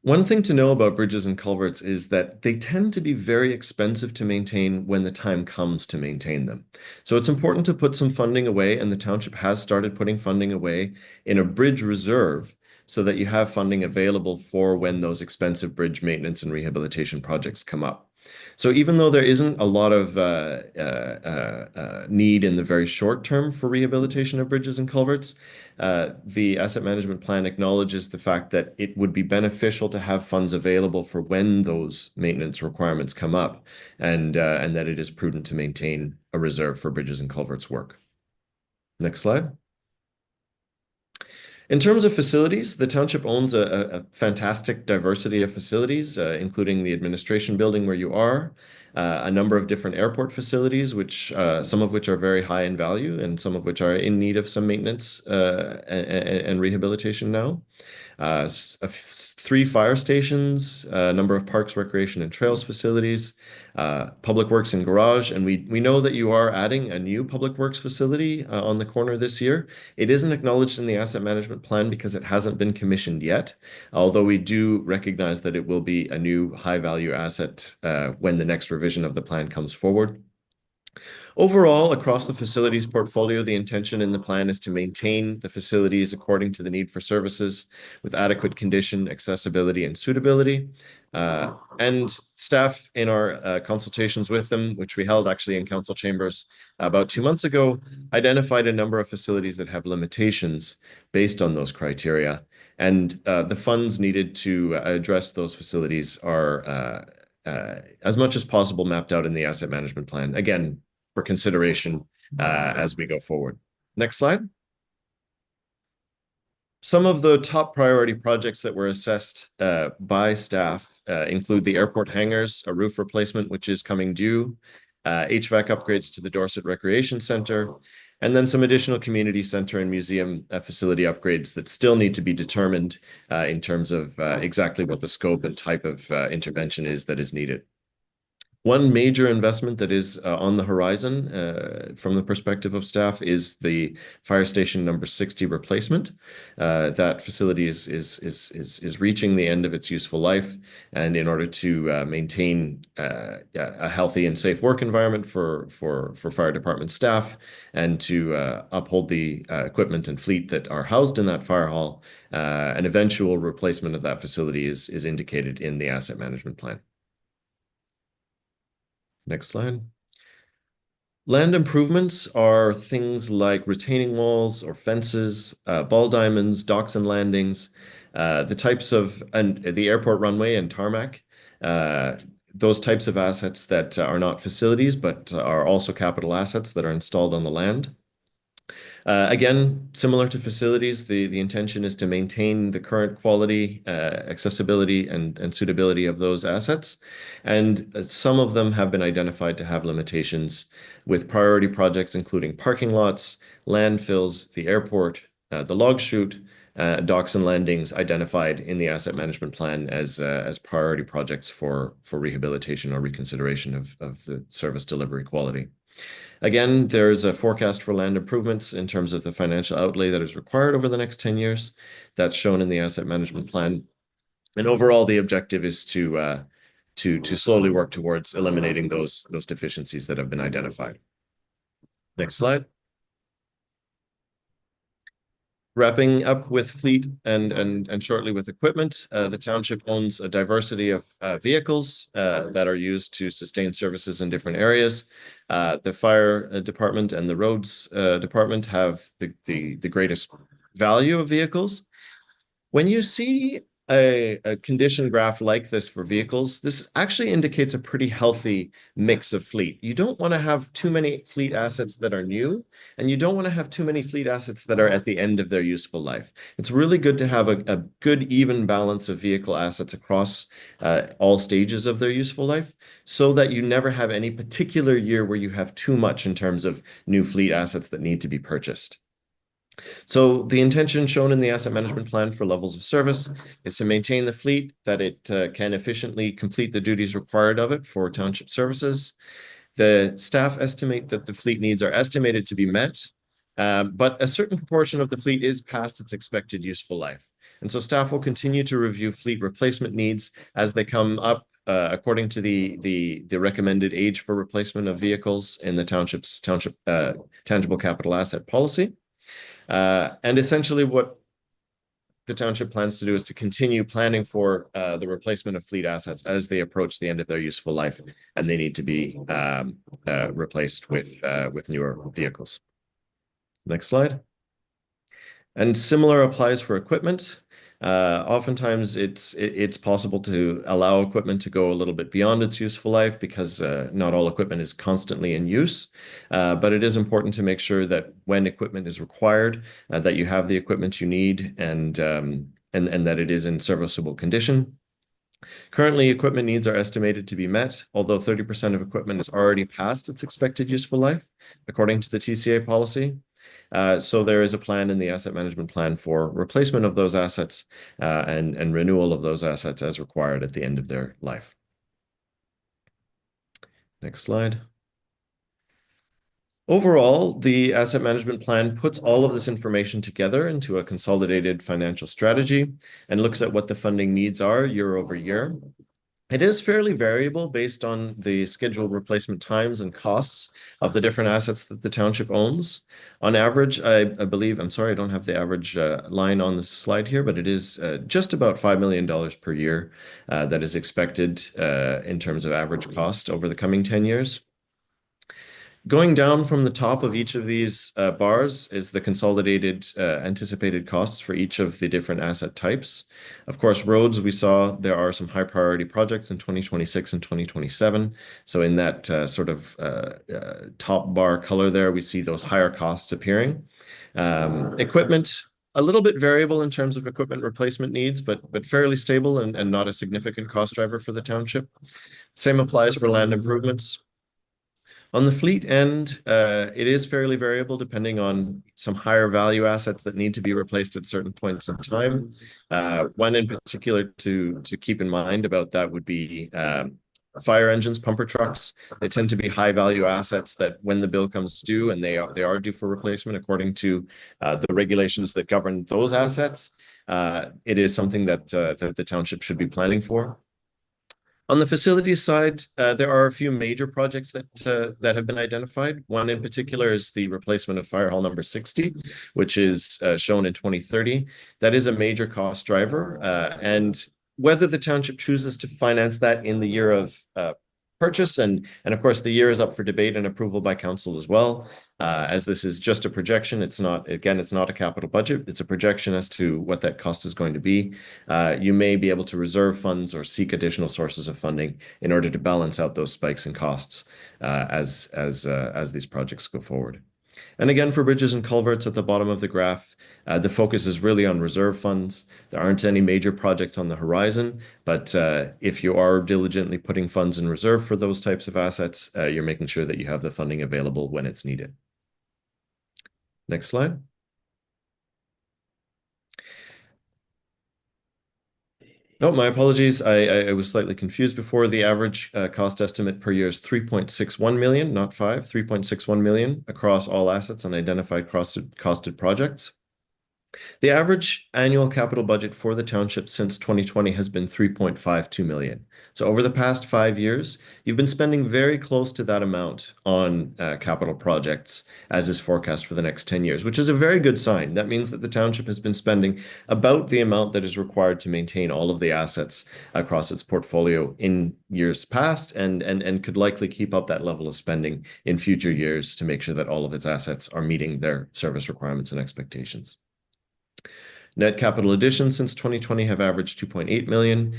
One thing to know about bridges and culverts is that they tend to be very expensive to maintain when the time comes to maintain them. So it's important to put some funding away, and the township has started putting funding away in a bridge reserve so that you have funding available for when those expensive bridge maintenance and rehabilitation projects come up. So even though there isn't a lot of need in the very short term for rehabilitation of bridges and culverts, the asset management plan acknowledges the fact that it would be beneficial to have funds available for when those maintenance requirements come up, and that it is prudent to maintain a reserve for bridges and culverts work. Next slide. In terms of facilities, the township owns a fantastic diversity of facilities, including the administration building where you are, a number of different airport facilities, which some of which are very high in value and some of which are in need of some maintenance and rehabilitation now. 3 fire stations, a number of parks, recreation, and trails facilities, public works and garage. And we know that you are adding a new public works facility on the corner this year. It isn't acknowledged in the asset management plan because it hasn't been commissioned yet, although we do recognize that it will be a new high-value asset when the next revision of the plan comes forward. Overall, across the facilities portfolio, the intention in the plan is to maintain the facilities according to the need for services with adequate condition, accessibility, and suitability. And staff in our consultations with them, which we held actually in council chambers about 2 months ago, identified a number of facilities that have limitations based on those criteria. And the funds needed to address those facilities are as much as possible mapped out in the asset management plan. Again, for consideration as we go forward. Next slide. Some of the top priority projects that were assessed by staff include the airport hangars, a roof replacement, which is coming due, HVAC upgrades to the Dorset Recreation Center, and then some additional community center and museum facility upgrades that still need to be determined in terms of exactly what the scope and type of intervention is that is needed. One major investment that is on the horizon from the perspective of staff is the fire station number 60 replacement. That facility is reaching the end of its useful life, and in order to maintain a healthy and safe work environment for fire department staff and to uphold the equipment and fleet that are housed in that fire hall, an eventual replacement of that facility is indicated in the asset management plan. Next slide. Land improvements are things like retaining walls or fences, ball diamonds, docks and landings, the types of, and the airport runway and tarmac, those types of assets that are not facilities, but are also capital assets that are installed on the land. Again, similar to facilities, the intention is to maintain the current quality, accessibility, and suitability of those assets. And some of them have been identified to have limitations with priority projects, including parking lots, landfills, the airport, the log chute, docks and landings identified in the asset management plan as priority projects for rehabilitation or reconsideration of the service delivery quality. Again, there's a forecast for land improvements in terms of the financial outlay that is required over the next 10 years. That's shown in the asset management plan. And overall, the objective is to slowly work towards eliminating those deficiencies that have been identified. Next slide. Wrapping up with fleet and shortly with equipment, the township owns a diversity of vehicles that are used to sustain services in different areas. The fire department and the roads department have the greatest value of vehicles. When you see a condition graph like this for vehicles, this actually indicates a pretty healthy mix of fleet. You don't want to have too many fleet assets that are new, and you don't want to have too many fleet assets that are at the end of their useful life. It's really good to have a good even balance of vehicle assets across all stages of their useful life, so that you never have any particular year where you have too much in terms of new fleet assets that need to be purchased. So the intention shown in the asset management plan for levels of service is to maintain the fleet, that it can efficiently complete the duties required of it for township services. The staff estimate that the fleet needs are estimated to be met, but a certain proportion of the fleet is past its expected useful life. And so staff will continue to review fleet replacement needs as they come up according to the recommended age for replacement of vehicles in the township tangible capital asset policy. And essentially what the township plans to do is to continue planning for the replacement of fleet assets as they approach the end of their useful life, and they need to be replaced with newer vehicles. Next slide. And similar applies for equipment. Oftentimes it's possible to allow equipment to go a little bit beyond its useful life because not all equipment is constantly in use. But it is important to make sure that when equipment is required, that you have the equipment you need and that it is in serviceable condition. Currently, equipment needs are estimated to be met, although 30% of equipment is already past its expected useful life, according to the TCA policy. So there is a plan in the asset management plan for replacement of those assets and renewal of those assets as required at the end of their life. Next slide. Overall, the asset management plan puts all of this information together into a consolidated financial strategy and looks at what the funding needs are year over year. It is fairly variable based on the scheduled replacement times and costs of the different assets that the township owns. On average, I believe, I'm sorry, I don't have the average line on this slide here, but it is just about $5 million per year that is expected in terms of average cost over the coming 10 years. Going down from the top of each of these bars is the consolidated anticipated costs for each of the different asset types. Of course, roads, we saw there are some high priority projects in 2026 and 2027. So in that sort of top bar color there, we see those higher costs appearing. Equipment, a little bit variable in terms of equipment replacement needs, but fairly stable and not a significant cost driver for the township. Same applies for land improvements. On the fleet end, it is fairly variable depending on some higher value assets that need to be replaced at certain points in time. One in particular to keep in mind about that would be fire engines, pumper trucks. They tend to be high value assets that when the bill comes due, and they are due for replacement according to the regulations that govern those assets, it is something that the township should be planning for. On the facilities side, there are a few major projects that have been identified. One in particular is the replacement of Fire Hall number 60, which is shown in 2030. That is a major cost driver, and whether the township chooses to finance that in the year of purchase. And of course, the year is up for debate and approval by council as well. As this is just a projection, it's not a capital budget. It's a projection as to what that cost is going to be. You may be able to reserve funds or seek additional sources of funding in order to balance out those spikes in costs as these projects go forward. And again, for bridges and culverts at the bottom of the graph, the focus is really on reserve funds. There aren't any major projects on the horizon, but if you are diligently putting funds in reserve for those types of assets, you're making sure that you have the funding available when it's needed. Next slide. Oh, my apologies. I was slightly confused before. The average cost estimate per year is 3.61 million, not 3.61 million across all assets and identified costed projects. The average annual capital budget for the township since 2020 has been 3.52 million. So over the past 5 years, you've been spending very close to that amount on capital projects as is forecast for the next 10 years, which is a very good sign. That means that the township has been spending about the amount that is required to maintain all of the assets across its portfolio in years past and could likely keep up that level of spending in future years to make sure that all of its assets are meeting their service requirements and expectations. Net capital additions since 2020 have averaged 2.8 million.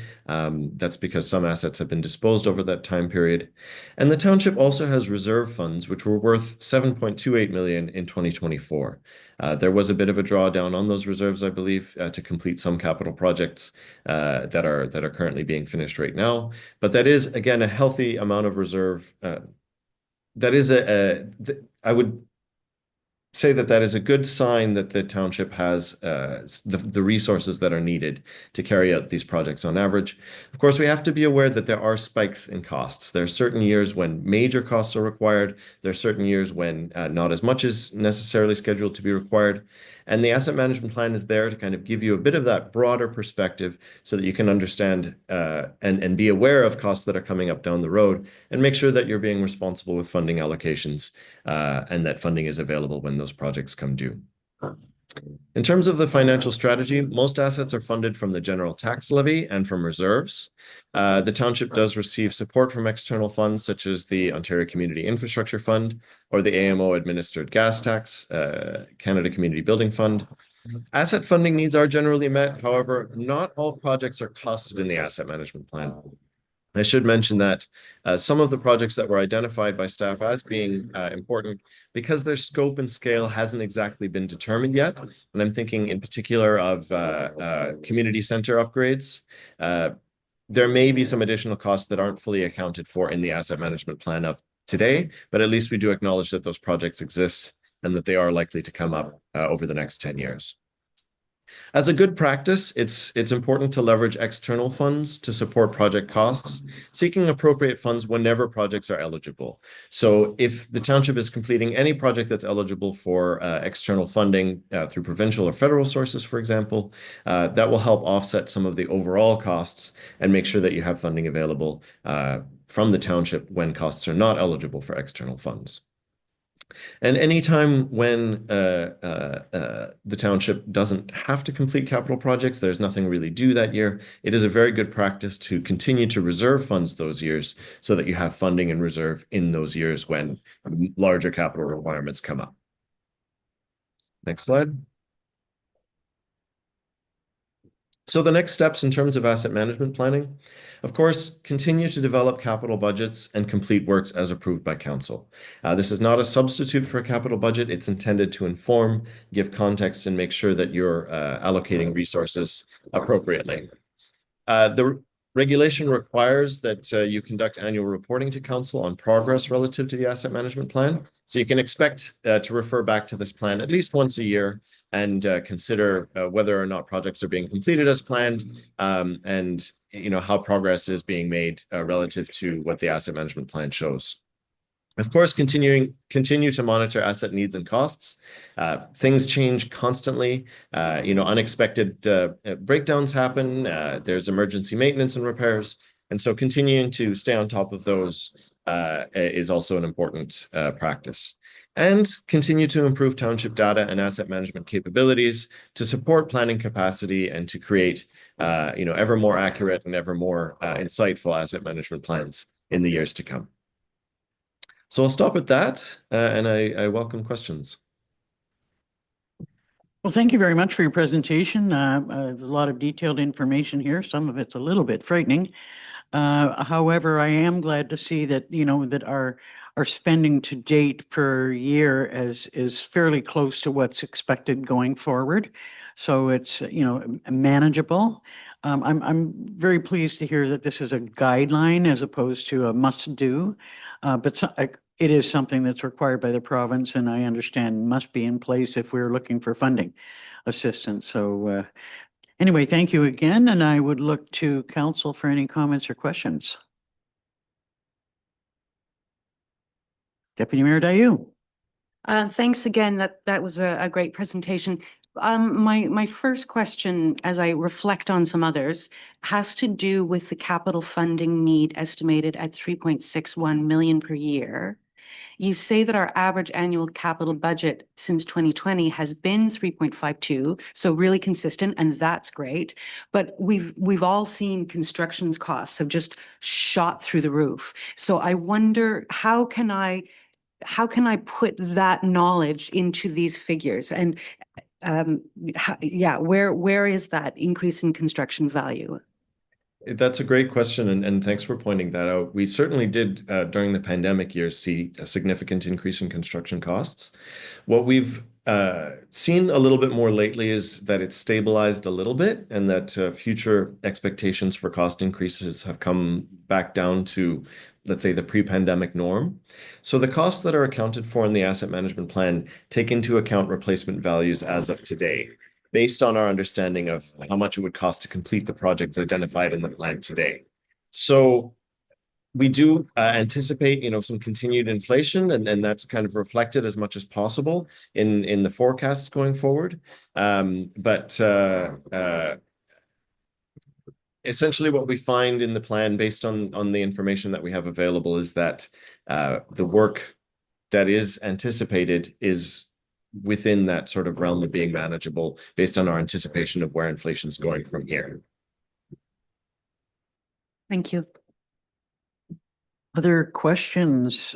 That's because some assets have been disposed over that time period. And the township also has reserve funds, which were worth 7.28 million in 2024. There was a bit of a drawdown on those reserves, I believe, to complete some capital projects that are currently being finished right now. But that is, again, a healthy amount of reserve. That is I would say that is a good sign that the township has the resources that are needed to carry out these projects on average. Of course, we have to be aware that there are spikes in costs. There are certain years when major costs are required. There are certain years when not as much is necessarily scheduled to be required. And the asset management plan is there to kind of give you a bit of that broader perspective so that you can understand and be aware of costs that are coming up down the road and make sure that you're being responsible with funding allocations and that funding is available when those projects come due. In terms of the financial strategy, most assets are funded from the general tax levy and from reserves. The township does receive support from external funds such as the Ontario Community Infrastructure Fund or the AMO administered gas tax, Canada Community Building Fund. Asset funding needs are generally met. However, not all projects are costed in the asset management plan. I should mention that some of the projects that were identified by staff as being important because their scope and scale hasn't exactly been determined yet. And I'm thinking in particular of community center upgrades. There may be some additional costs that aren't fully accounted for in the asset management plan of today, but at least we do acknowledge that those projects exist and that they are likely to come up over the next 10 years. As a good practice, it's important to leverage external funds to support project costs, seeking appropriate funds whenever projects are eligible. So if the township is completing any project that's eligible for external funding through provincial or federal sources, for example, that will help offset some of the overall costs and make sure that you have funding available from the township when costs are not eligible for external funds. And anytime when the township doesn't have to complete capital projects, there's nothing really due that year, it is a very good practice to continue to reserve funds those years so that you have funding in reserve in those years when larger capital requirements come up. Next slide. So the next steps in terms of asset management planning, of course, continue to develop capital budgets and complete works as approved by council. This is not a substitute for a capital budget. It's intended to inform, give context, and make sure that you're allocating resources appropriately. The regulation requires that you conduct annual reporting to council on progress relative to the asset management plan. So you can expect to refer back to this plan at least once a year and consider whether or not projects are being completed as planned and how progress is being made relative to what the asset management plan shows. Of course, continue to monitor asset needs and costs. Things change constantly. Unexpected breakdowns happen. There's emergency maintenance and repairs. And so continuing to stay on top of those is also an important practice. And continue to improve township data and asset management capabilities to support planning capacity and to create ever more accurate and ever more insightful asset management plans in the years to come. So I'll stop at that, and I welcome questions. Well, thank you very much for your presentation. There's a lot of detailed information here. Some of it's a little bit frightening. However, I am glad to see that, that our spending to date per year is fairly close to what's expected going forward. So it's, manageable. I'm very pleased to hear that this is a guideline as opposed to a must-do. But it is something that's required by the province, and I understand must be in place if we're looking for funding assistance. So anyway, thank you again, and I would look to council for any comments or questions. Deputy Mayor Dayu. Thanks again. That was a great presentation. My first question, as I reflect on some others, has to do with the capital funding need estimated at 3.61 million per year. You say that our average annual capital budget since 2020 has been 3.52, so really consistent, and that's great. But we've all seen construction costs have just shot through the roof. So I wonder, how can I put that knowledge into these figures? And where is that increase in construction value? That's a great question, and thanks for pointing that out. We certainly did, during the pandemic years, see a significant increase in construction costs. What we've seen a little bit more lately is that it's stabilized a little bit, and that future expectations for cost increases have come back down to, let's say, the pre-pandemic norm. So the costs that are accounted for in the asset management plan take into account replacement values as of today, based on our understanding of how much it would cost to complete the projects identified in the plan today. So we do anticipate, some continued inflation, and that's kind of reflected as much as possible in the forecasts going forward. But essentially what we find in the plan, based on the information that we have available, is that the work that is anticipated is within that sort of realm of being manageable based on our anticipation of where inflation is going from here. Thank you. Other questions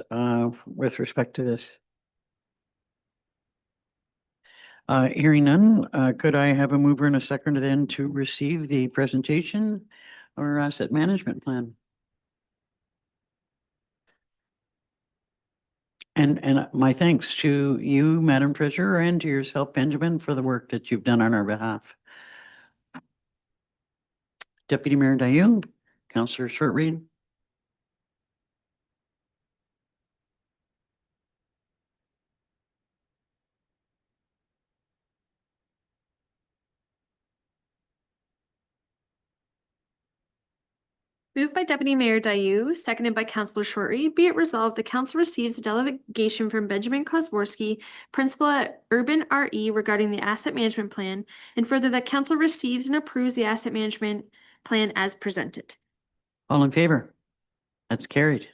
with respect to this? Hearing none, could I have a mover and a seconder then to receive the presentation or asset management plan? And my thanks to you, Madam Treasurer, and to yourself, Benjamin, for the work that you've done on our behalf. Deputy Mayor Dayu, Councillor Shortreed. Moved by Deputy Mayor Dayu, seconded by Councillor Shortreed. Be it resolved, the council receives a delegation from Benjamin Kosworski, principal at Urban RE, regarding the asset management plan, and further that council receives and approves the asset management plan as presented. All in favor? That's carried.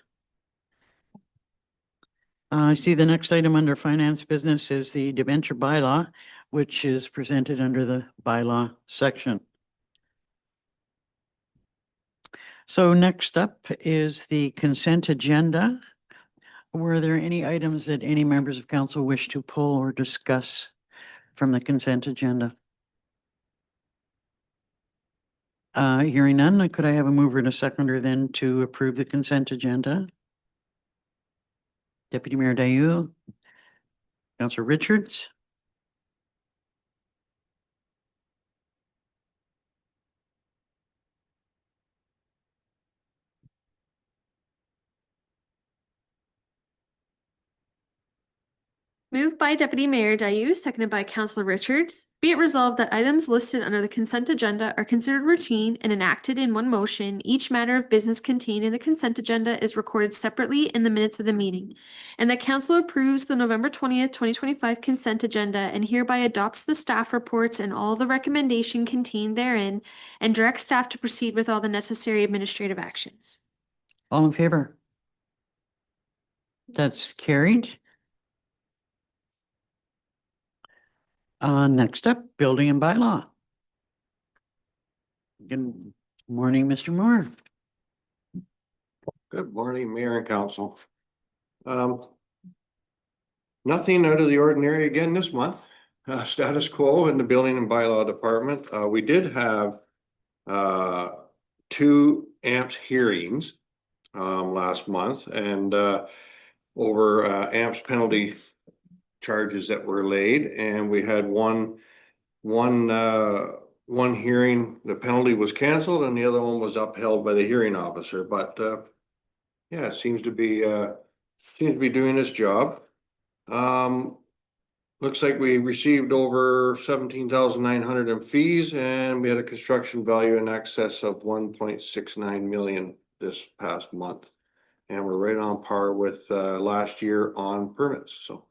I see the next item under finance business is the debenture bylaw, which is presented under the bylaw section. So next up is the consent agenda. Were there any items that any members of council wish to pull or discuss from the consent agenda? Hearing none, could I have a mover and a seconder then to approve the consent agenda? Deputy Mayor Dayu, Councillor Richards. Moved by Deputy Mayor Dayu, seconded by Councillor Richards. Be it resolved that items listed under the consent agenda are considered routine and enacted in one motion. Each matter of business contained in the consent agenda is recorded separately in the minutes of the meeting. And that council approves the November 20th, 2025 consent agenda and hereby adopts the staff reports and all the recommendation contained therein and directs staff to proceed with all the necessary administrative actions. All in favor? That's carried. Next up, building and bylaw. Good morning, Mr. Moore. Good morning, Mayor and Council. Nothing out of the ordinary again this month. Status quo in the Building and Bylaw Department. We did have 2 AMPS hearings last month, and over AMPS penalty charges that were laid, and we had one hearing, the penalty was canceled, and the other one was upheld by the hearing officer. But yeah, it seems to be doing its job. Looks like we received over 17,900 in fees, and we had a construction value in excess of 1.69 million this past month. And we're right on par with last year on permits, so.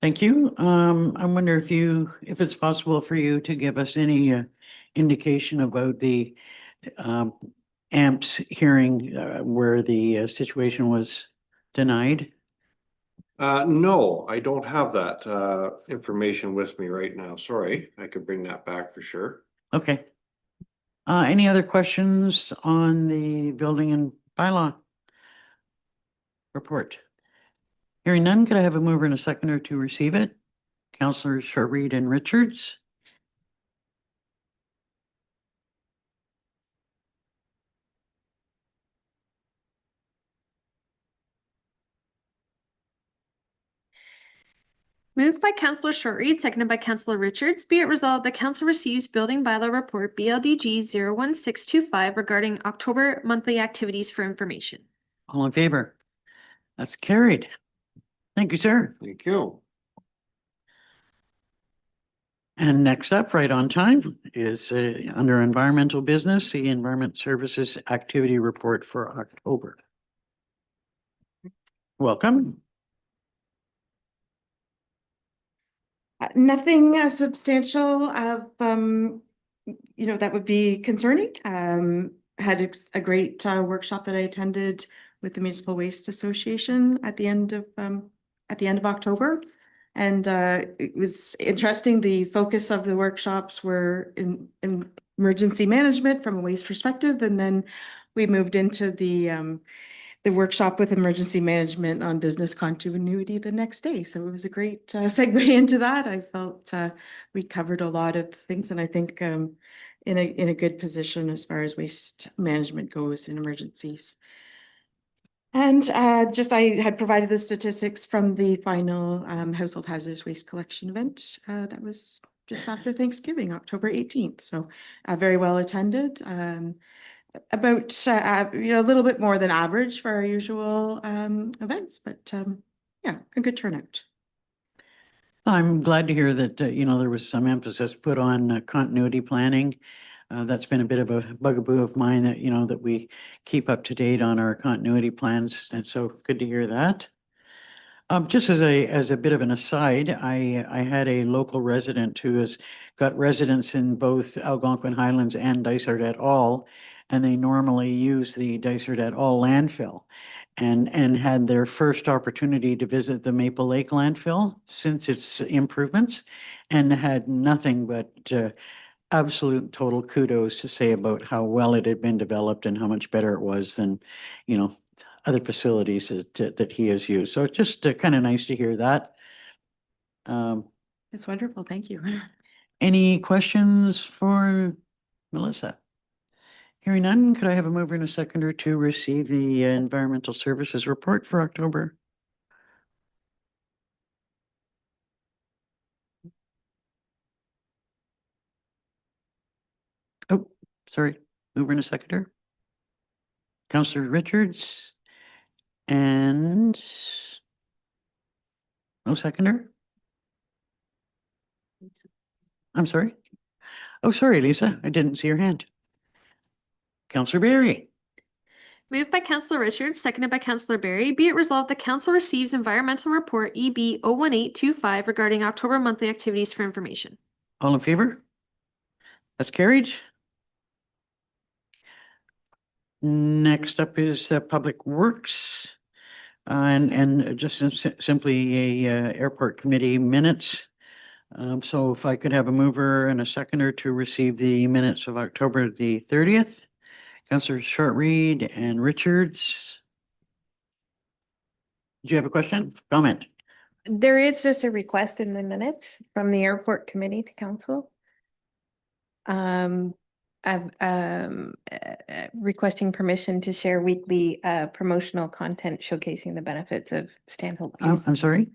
Thank you. I wonder if it's possible for you to give us any indication about the AMPS hearing where the situation was denied? No, I don't have that information with me right now. Sorry, I could bring that back for sure. Okay. Any other questions on the building and bylaw report? Hearing none, could I have a mover and a seconder to receive it? Councilors Short-Reed and Richards. Moved by Councillor Short-Reed, seconded by Councillor Richards. Be it resolved that council receives building bylaw report BLDG 01625 regarding October monthly activities for information. All in favor? That's carried. Thank you, sir. Thank you. And next up, right on time, is under environmental business, the Environment Services Activity Report for October. Welcome. Nothing substantial of, that would be concerning. Had a great workshop that I attended with the Municipal Waste Association at the end of October. And it was interesting. The focus of the workshops were in emergency management from a waste perspective. And then we moved into the workshop with emergency management on business continuity the next day. So it was a great segue into that. I felt we covered a lot of things, and I think in a good position as far as waste management goes in emergencies. And I had provided the statistics from the final household hazardous waste collection event that was just after Thanksgiving, October 18th. So very well attended. About a little bit more than average for our usual events, but yeah, a good turnout. I'm glad to hear that, there was some emphasis put on continuity planning. That's been a bit of a bugaboo of mine that, that we keep up to date on our continuity plans. And so good to hear that. Just as a bit of an aside, I had a local resident who has got residence in both Algonquin Highlands and Dysart et al. And they normally use the Dysart et al. Landfill, and had their first opportunity to visit the Maple Lake landfill since its improvements, and had nothing but absolute total kudos to say about how well it had been developed and how much better it was than, other facilities that he has used. So it's just kind of nice to hear that. It's wonderful. Thank you. Any questions for Melissa? Hearing none, could I have a mover and a seconder to receive the environmental services report for October? Oh, sorry, mover and a seconder. Councillor Richards and no seconder? I'm sorry. Oh, sorry, Lisa, I didn't see your hand. Councillor Berry. Moved by Councillor Richards, seconded by Councillor Berry. Be it resolved that council receives environmental report EB 01825 regarding October monthly activities for information. All in favor? That's carried. Next up is Public Works. And just simply a airport committee minutes. So if I could have a mover and a seconder to receive the minutes of October the 30th. Councillor Short Reed and Richards. Do you have a question, comment? There is just a request in the minutes from the airport committee to council. Requesting permission to share weekly promotional content showcasing the benefits of Stanhope. I'm sorry?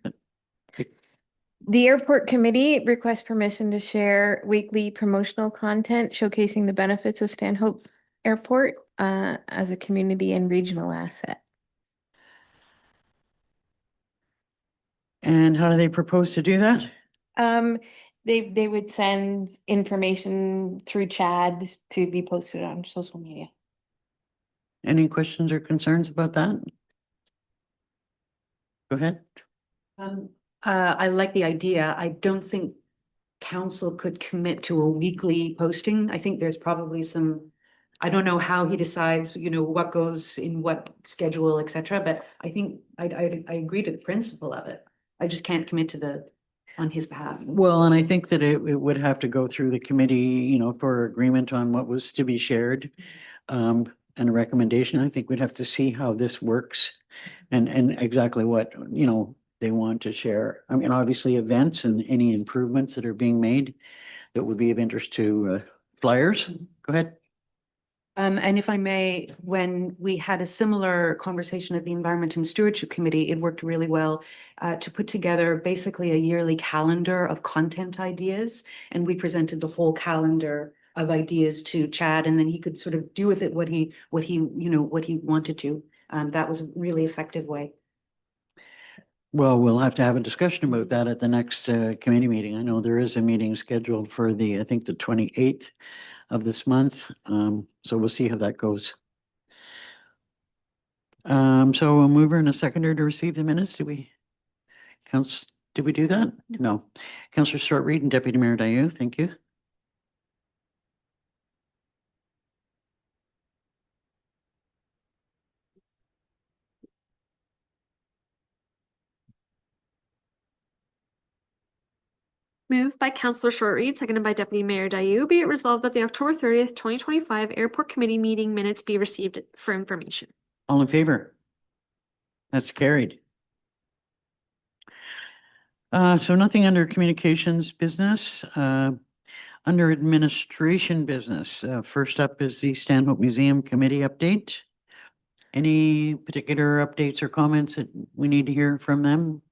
The airport committee requests permission to share weekly promotional content showcasing the benefits of Stanhope Airport as a community and regional asset. And how do they propose to do that? They would send information through Chad to be posted on social media. Any questions or concerns about that? Go ahead. I like the idea. I don't think council could commit to a weekly posting. I think there's probably some, I don't know how he decides, you know, what goes in what schedule, et cetera, but I think I agree to the principle of it. I just can't commit to the, on his behalf. Well, and I think that it would have to go through the committee, you know, for agreement on what was to be shared. And a recommendation. I think we'd have to see how this works and exactly what, you know, they want to share. I mean, obviously events and any improvements that are being made that would be of interest to flyers. Go ahead. And if I may, when we had a similar conversation at the Environment and Stewardship Committee, it worked really well to put together basically a yearly calendar of content ideas. And we presented the whole calendar of ideas to Chad, and then he could sort of do with it what he wanted to. That was a really effective way. Well, we'll have to have a discussion about that at the next committee meeting. I know there is a meeting scheduled for the, I think the 28th of this month. So we'll see how that goes. So a mover and a seconder to receive the minutes. Did we do that? No. Councillor Short Reed and Deputy Mayor Dayu, thank you. Moved by Councillor Short Reed, seconded by Deputy Mayor Dayu. Be it resolved that the October 30th, 2025 Airport Committee meeting minutes be received for information. All in favor? That's carried. So nothing under communications business. Under administration business, first up is the Stanhope Museum Committee update. Any particular updates or comments that we need to hear from them?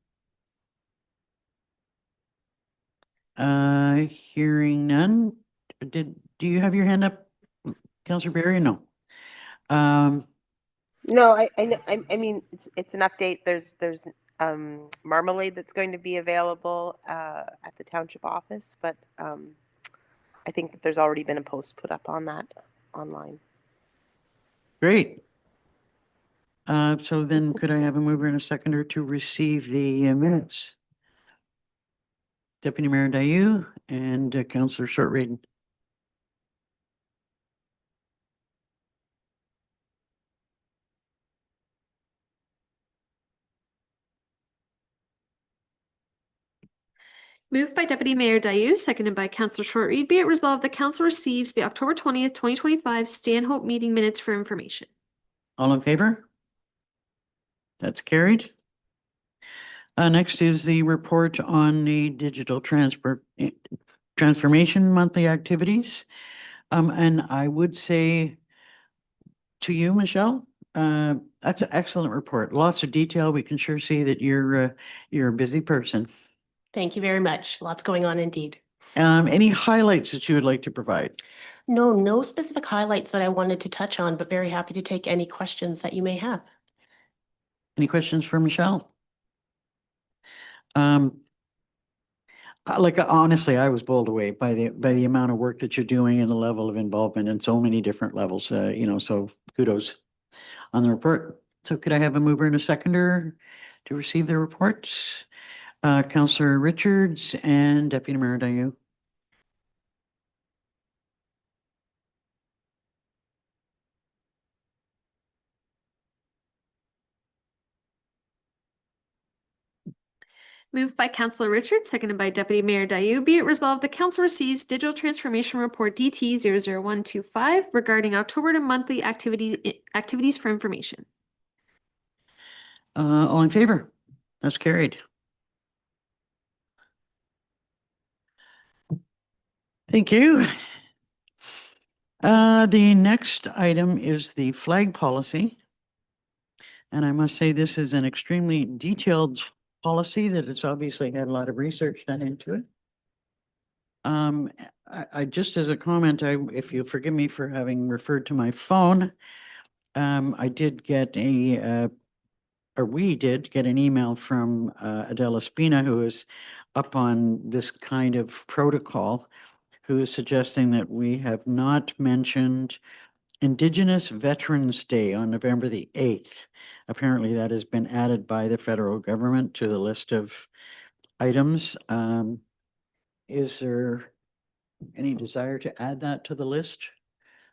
Hearing none. Do you have your hand up, Councillor Barry? No. No, I mean, it's an update. There's marmalade that's going to be available at the township office, but I think that there's already been a post put up on that online. Great. So then could I have a mover and a seconder to receive the minutes? Deputy Mayor Dayu and Councillor Short Reed. Moved by Deputy Mayor Dayu, seconded by Councillor Short Reed. Be it resolved that council receives the October 20th, 2025 Stanhope meeting minutes for information. All in favor? That's carried. Next is the report on the digital transformation monthly activities. And I would say to you, Michelle, that's an excellent report. Lots of detail. We can sure see that you're a busy person. Thank you very much. Lots going on indeed. Any highlights that you would like to provide? No specific highlights that I wanted to touch on, but very happy to take any questions that you may have. Any questions for Michelle? Like honestly, I was blown away by the amount of work that you're doing and the level of involvement in so many different levels. So kudos on the report. So could I have a mover and a seconder to receive the report? Councillor Richards and Deputy Mayor Dayu. Moved by Councillor Richards, seconded by Deputy Mayor Dayu. Be it resolved, the council receives Digital Transformation Report DT 00125 regarding October to monthly activities for information. All in favor? That's carried. Thank you. The next item is the flag policy. And I must say, this is an extremely detailed policy that has obviously had a lot of research done into it. I just as a comment, if you forgive me for having referred to my phone, I did get or we did get an email from Adela Spina, who is up on this kind of protocol, who is suggesting that we have not mentioned Indigenous Veterans Day on November the 8th. Apparently that has been added by the federal government to the list of items. Is there any desire to add that to the list?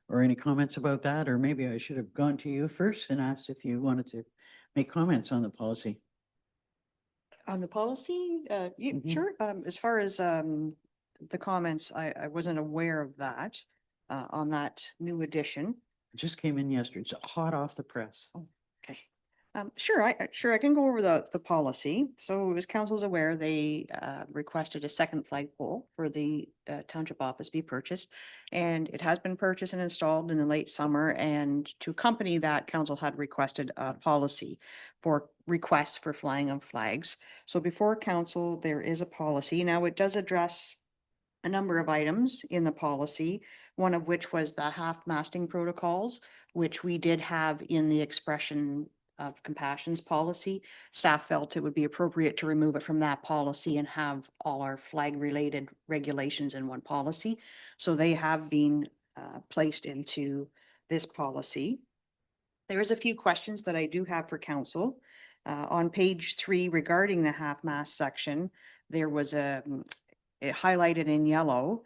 Or any comments about that? Or maybe I should have gone to you first and asked if you wanted to make comments on the policy. On the policy, Mhm. sure. As far as the comments, I wasn't aware of that on that new edition. It just came in yesterday. It's hot off the press. Okay. Sure, I can go over the policy. So as council's aware, they requested a second flagpole for the township office be purchased. And it has been purchased and installed in the late summer. And to accompany that, council had requested a policy for requests for flying of flags. So before council, there is a policy. Now it does address a number of items in the policy, one of which was the half-masting protocols, which we did have in the expression of compassion's policy. Staff felt it would be appropriate to remove it from that policy and have all our flag-related regulations in one policy. So they have been placed into this policy. There is a few questions that I do have for council. On page 3 regarding the half-mast section, there was it highlighted in yellow.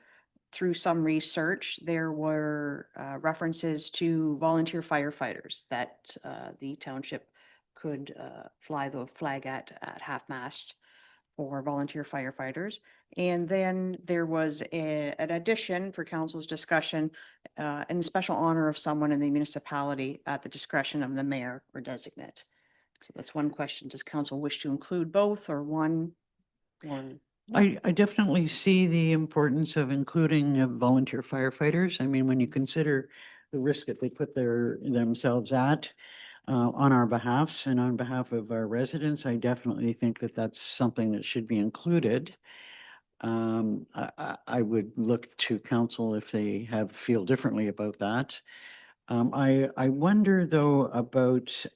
Through some research, there were references to volunteer firefighters that the township could fly the flag at half-mast for volunteer firefighters. And then there was an addition for council's discussion in special honor of someone in the municipality at the discretion of the mayor or designate. So that's one question. Does council wish to include both or one? I definitely see the importance of including volunteer firefighters. I mean, when you consider the risk that they put themselves at on our behalfs and on behalf of our residents, I definitely think that that's something that should be included. I would look to council if they feel differently about that. I wonder though about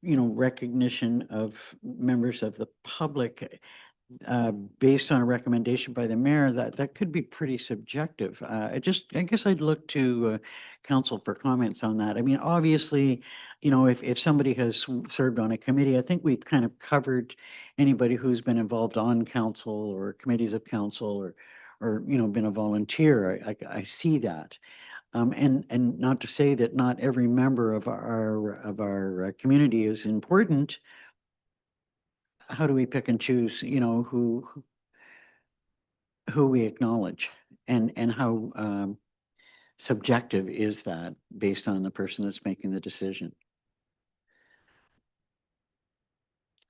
recognition of members of the public based on a recommendation by the mayor, that could be pretty subjective. I guess I'd look to council for comments on that. I mean, obviously, if somebody has served on a committee, I think we've kind of covered anybody who's been involved on council or committees of council or been a volunteer. I see that. And not to say that not every member of our community is important. How do we pick and choose, who we acknowledge and how subjective is that based on the person that's making the decision?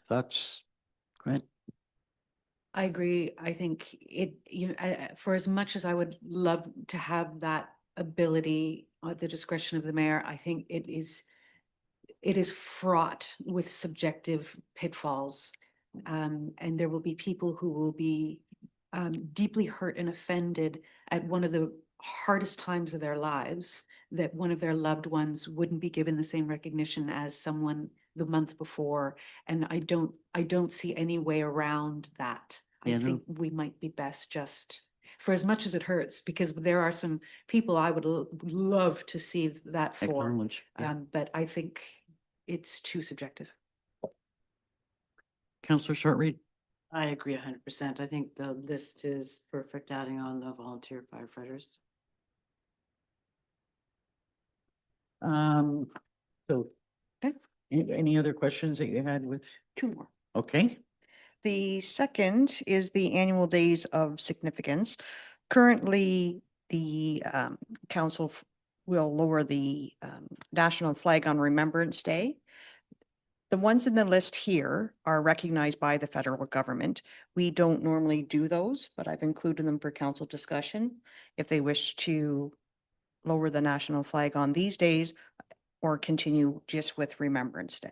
Thoughts? Go ahead. I agree. I think for as much as I would love to have that ability at the discretion of the mayor, I think it is fraught with subjective pitfalls. And there will be people who will be deeply hurt and offended at one of the hardest times of their lives, that one of their loved ones wouldn't be given the same recognition as someone the month before. And I don't see any way around that. I think we might be best just, for as much as it hurts, because there are some people I would love to see that for. But I think it's too subjective. Councillor Shortreed. I agree 100%. I think the list is perfect, adding on the volunteer firefighters. So, okay. Any other questions that you had with? Two more. Okay, The second is the annual days of significance. Currently, the council will lower the national flag on Remembrance Day. The ones in the list here are recognized by the federal government. We don't normally do those, but I've included them for council discussion. If they wish to lower the national flag on these days or continue just with Remembrance Day.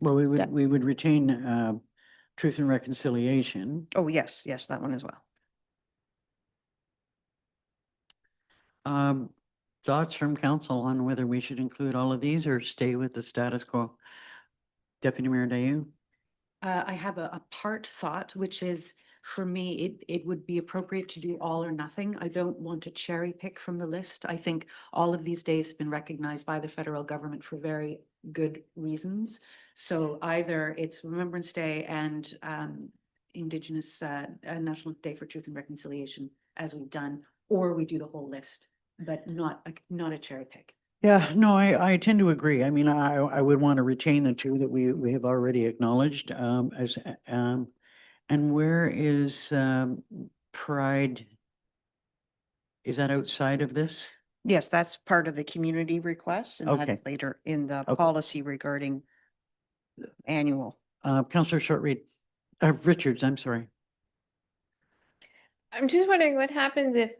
well, we would retain Truth and Reconciliation. Oh, yes, yes, that one as well. Thoughts from council on whether we should include all of these or stay with the status quo? Deputy Mayor Dayu? I have a part thought, which is, for me, it would be appropriate to do all or nothing. I don't want to cherry pick from the list. I think all of these days have been recognized by the federal government for very good reasons. So either it's Remembrance Day and Indigenous National Day for Truth and Reconciliation, as we've done, or we do the whole list, but not a cherry pick. Yeah, no, I tend to agree. I mean, I would want to retain the two that we have already acknowledged as and where is Pride? Is that outside of this? Yes, that's part of the community requests and Okay. that's later in the Okay. policy regarding annual. Councillor Shortreed, Richards, I'm sorry. I'm just wondering what happens if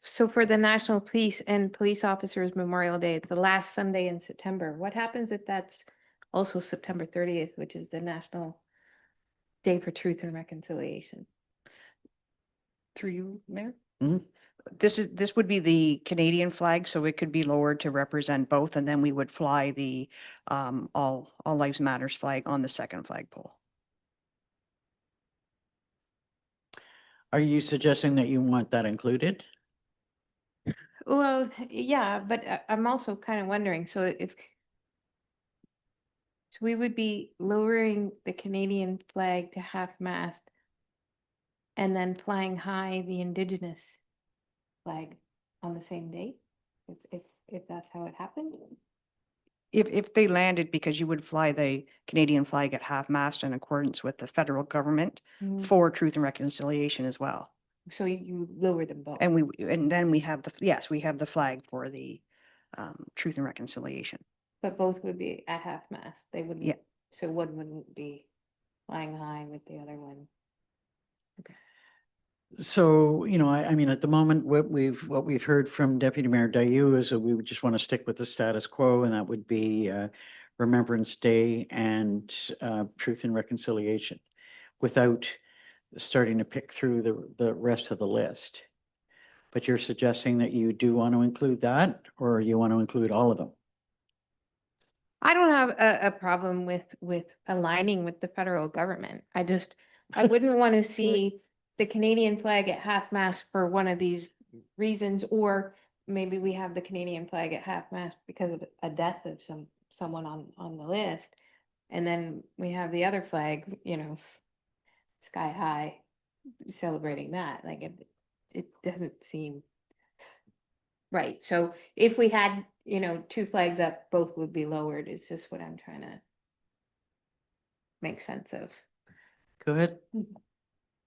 so for the National Police and Police Officers Memorial Day, it's the last Sunday in September. What happens if that's also September 30th, which is the National Day for Truth and Reconciliation? Through you, Mayor? Mhm. This would be the Canadian flag, so it could be lowered to represent both, and then we would fly the All Lives Matters flag on the second flagpole. Are you suggesting that you want that included? Well, yeah, but I'm also kind of wondering, so we would be lowering the Canadian flag to half-mast and then flying high the Indigenous flag on the same day, if that's how it happened? If they landed, because you would fly the Canadian flag at half-mast in accordance with the federal government for Truth and Reconciliation as well. So you lower them both? And then we have we have the flag for the Truth and Reconciliation. But both would be at half-mast, they wouldn't? Yeah. So one wouldn't be flying high with the other one? So, I mean, at the moment, what we've heard from Deputy Mayor Dayu is that we would just want to stick with the status quo, and that would be Remembrance Day and Truth and Reconciliation, without starting to pick through the rest of the list. But you're suggesting that you do want to include that, or you want to include all of them? I don't have a problem with aligning with the federal government. I wouldn't want to see the Canadian flag at half-mast for one of these reasons, or maybe we have the Canadian flag at half-mast because of a death of someone on the list. And then we have the other flag, sky high, celebrating that. Like it doesn't seem right. So if we had, two flags up, both would be lowered. It's just what I'm trying to make sense of. Go ahead.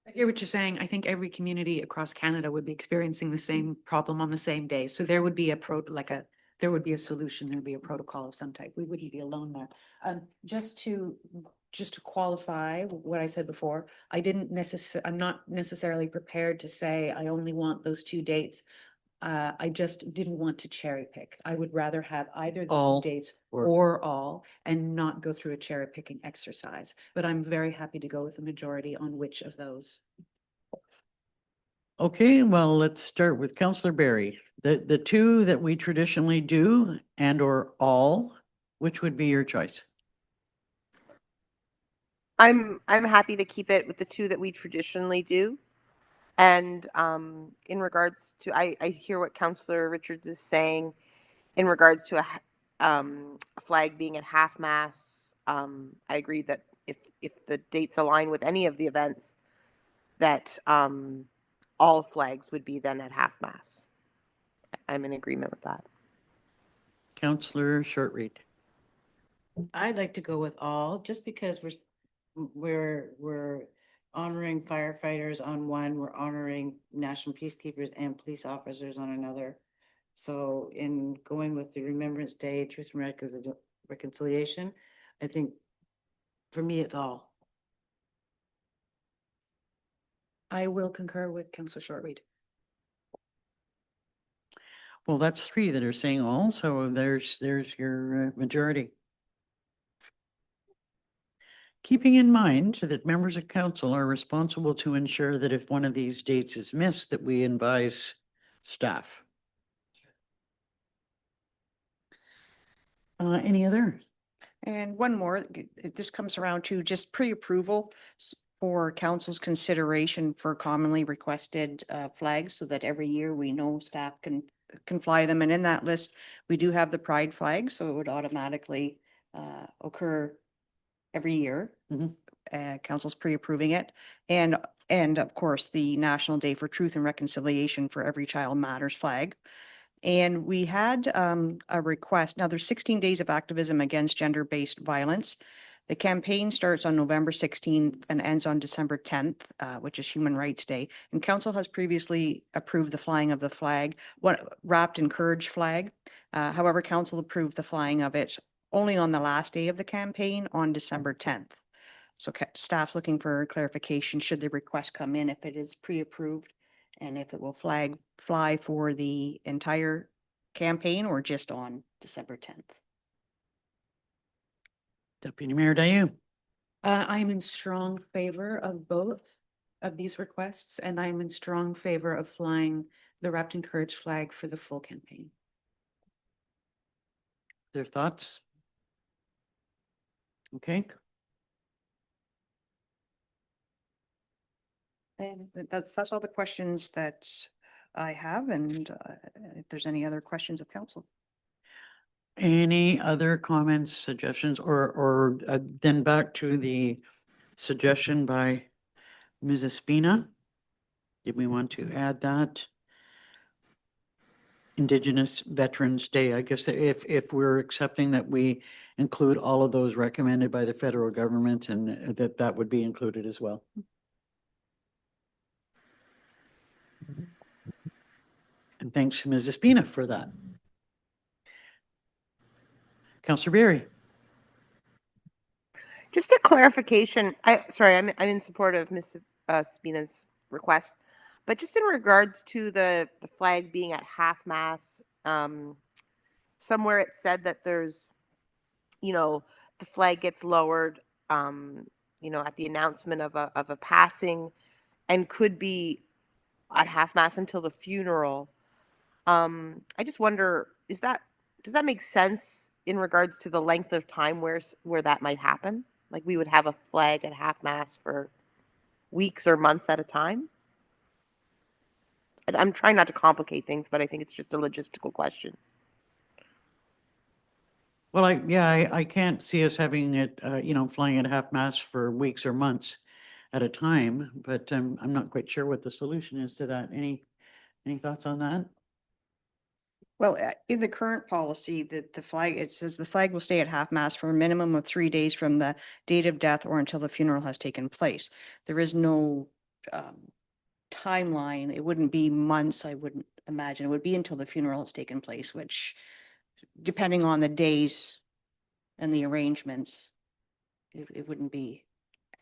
I hear what you're saying. I think every community across Canada would be experiencing the same problem on the same day. So there would be there would be a solution, there'd be a protocol of some type. We wouldn't be alone there. Just to qualify what I said before, I'm not necessarily prepared to say I only want those two dates. I just didn't want to cherry pick. I would rather have either the All two dates or- or all, and not go through a cherry picking exercise. But I'm very happy to go with the majority on which of those. Okay, well, let's start with Councillor Barry. The two that we traditionally do and or all, which would be your choice? I'm happy to keep it with the two that we traditionally do. And in regards to, I hear what Councillor Richards is saying in regards to a flag being at half-mast. I agree that if the dates align with any of the events, that all flags would be then at half-mast. I'm in agreement with that. Counselor Shortreed. I'd like to go with all, just because we're honoring firefighters on one, we're honoring national peacekeepers and police officers on another. So in going with the Remembrance Day, Truth and Reconciliation, I think for me, it's all. I will concur with Councillor Shortreed. Well, that's three that are saying all, so there's your majority. Keeping in mind that members of council are responsible to ensure that if one of these dates is missed, that we advise staff. Any other? And one more, this comes around to just pre-approval for council's consideration for commonly requested flags, so that every year we know staff can fly them. And in that list, we do have the pride flag, so it would automatically occur every year. Council's pre-approving it. And of course, the National Day for Truth and Reconciliation for Every Child Matters flag. And we had a request. Now, there's 16 days of activism against gender-based violence. The campaign starts on November 16th and ends on December 10th, which is Human Rights Day. And council has previously approved the flying of the flag, wrapped in courage flag. However, council approved the flying of it only on the last day of the campaign on December 10th. So staff's looking for clarification, should the request come in, if it is pre-approved, and if it will fly for the entire campaign or just on December 10th. Deputy Mayor Dayu. I'm in strong favor of both of these requests, and I'm in strong favor of flying the Wrapped in Courage flag for the full campaign. Their thoughts? Okay. And that's all the questions that I have, and if there's any other questions of council. Any other comments, suggestions, or then back to the suggestion by Mrs. Spina? Did we want to add that? Indigenous Veterans Day, I guess if we're accepting that we include all of those recommended by the federal government, and that would be included as well. And thanks, Mrs. Spina, for that. Councillor Berry. Just a clarification, I'm in support of Ms. Spina's request, but just in regards to the flag being at half mast, somewhere it said that there's, the flag gets lowered, at the announcement of a passing, and could be at half mast until the funeral. I just wonder, does that make sense in regards to the length of time where that might happen? Like we would have a flag at half mast for weeks or months at a time? I'm trying not to complicate things, but I think it's just a logistical question. Well, I can't see us having it, flying at half mast for weeks or months at a time, but I'm not quite sure what the solution is to that. Any thoughts on that? Well, in the current policy, the flag, it says the flag will stay at half mast for a minimum of 3 days from the date of death or until the funeral has taken place. There is no timeline. It wouldn't be months, I wouldn't imagine. It would be until the funeral has taken place, which, depending on the days and the arrangements, it wouldn't be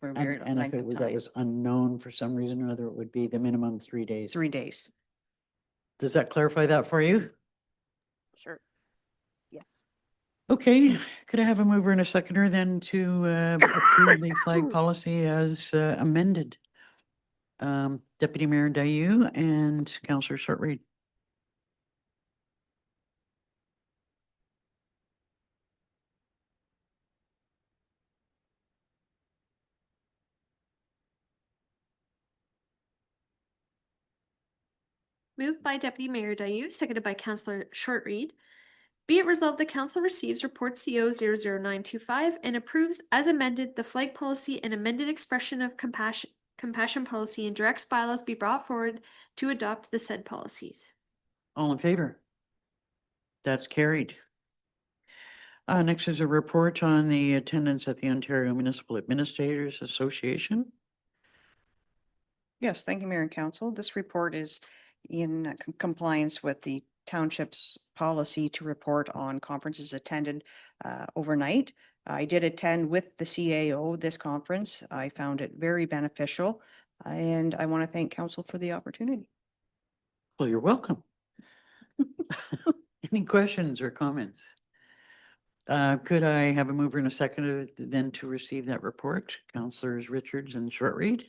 for a very And if length of that time. was unknown for some reason or another, it would be the minimum 3 days. 3 days. Does that clarify that for you? Sure. Yes. Okay, could I have a mover and a seconder then to approve the flag policy as amended? Deputy Mayor Dayu and Councillor Shortreed. Moved by Deputy Mayor Dayu, seconded by Councillor Shortreed. Be it resolved, the council receives report CO 00925 and approves as amended the flag policy and amended expression of compassion policy, and directs bylaws be brought forward to adopt the said policies. All in favor? That's carried. Next is a report on the attendance at the Ontario Municipal Administrators Association. Yes, thank you, Mayor and Council. This report is in compliance with the township's policy to report on conferences attended overnight. I did attend with the CAO this conference. I found it very beneficial, and I want to thank council for the opportunity. Well, you're welcome. Any questions or comments? Could I have a mover and a seconder then to receive that report? Councilors Richards and Shortreed.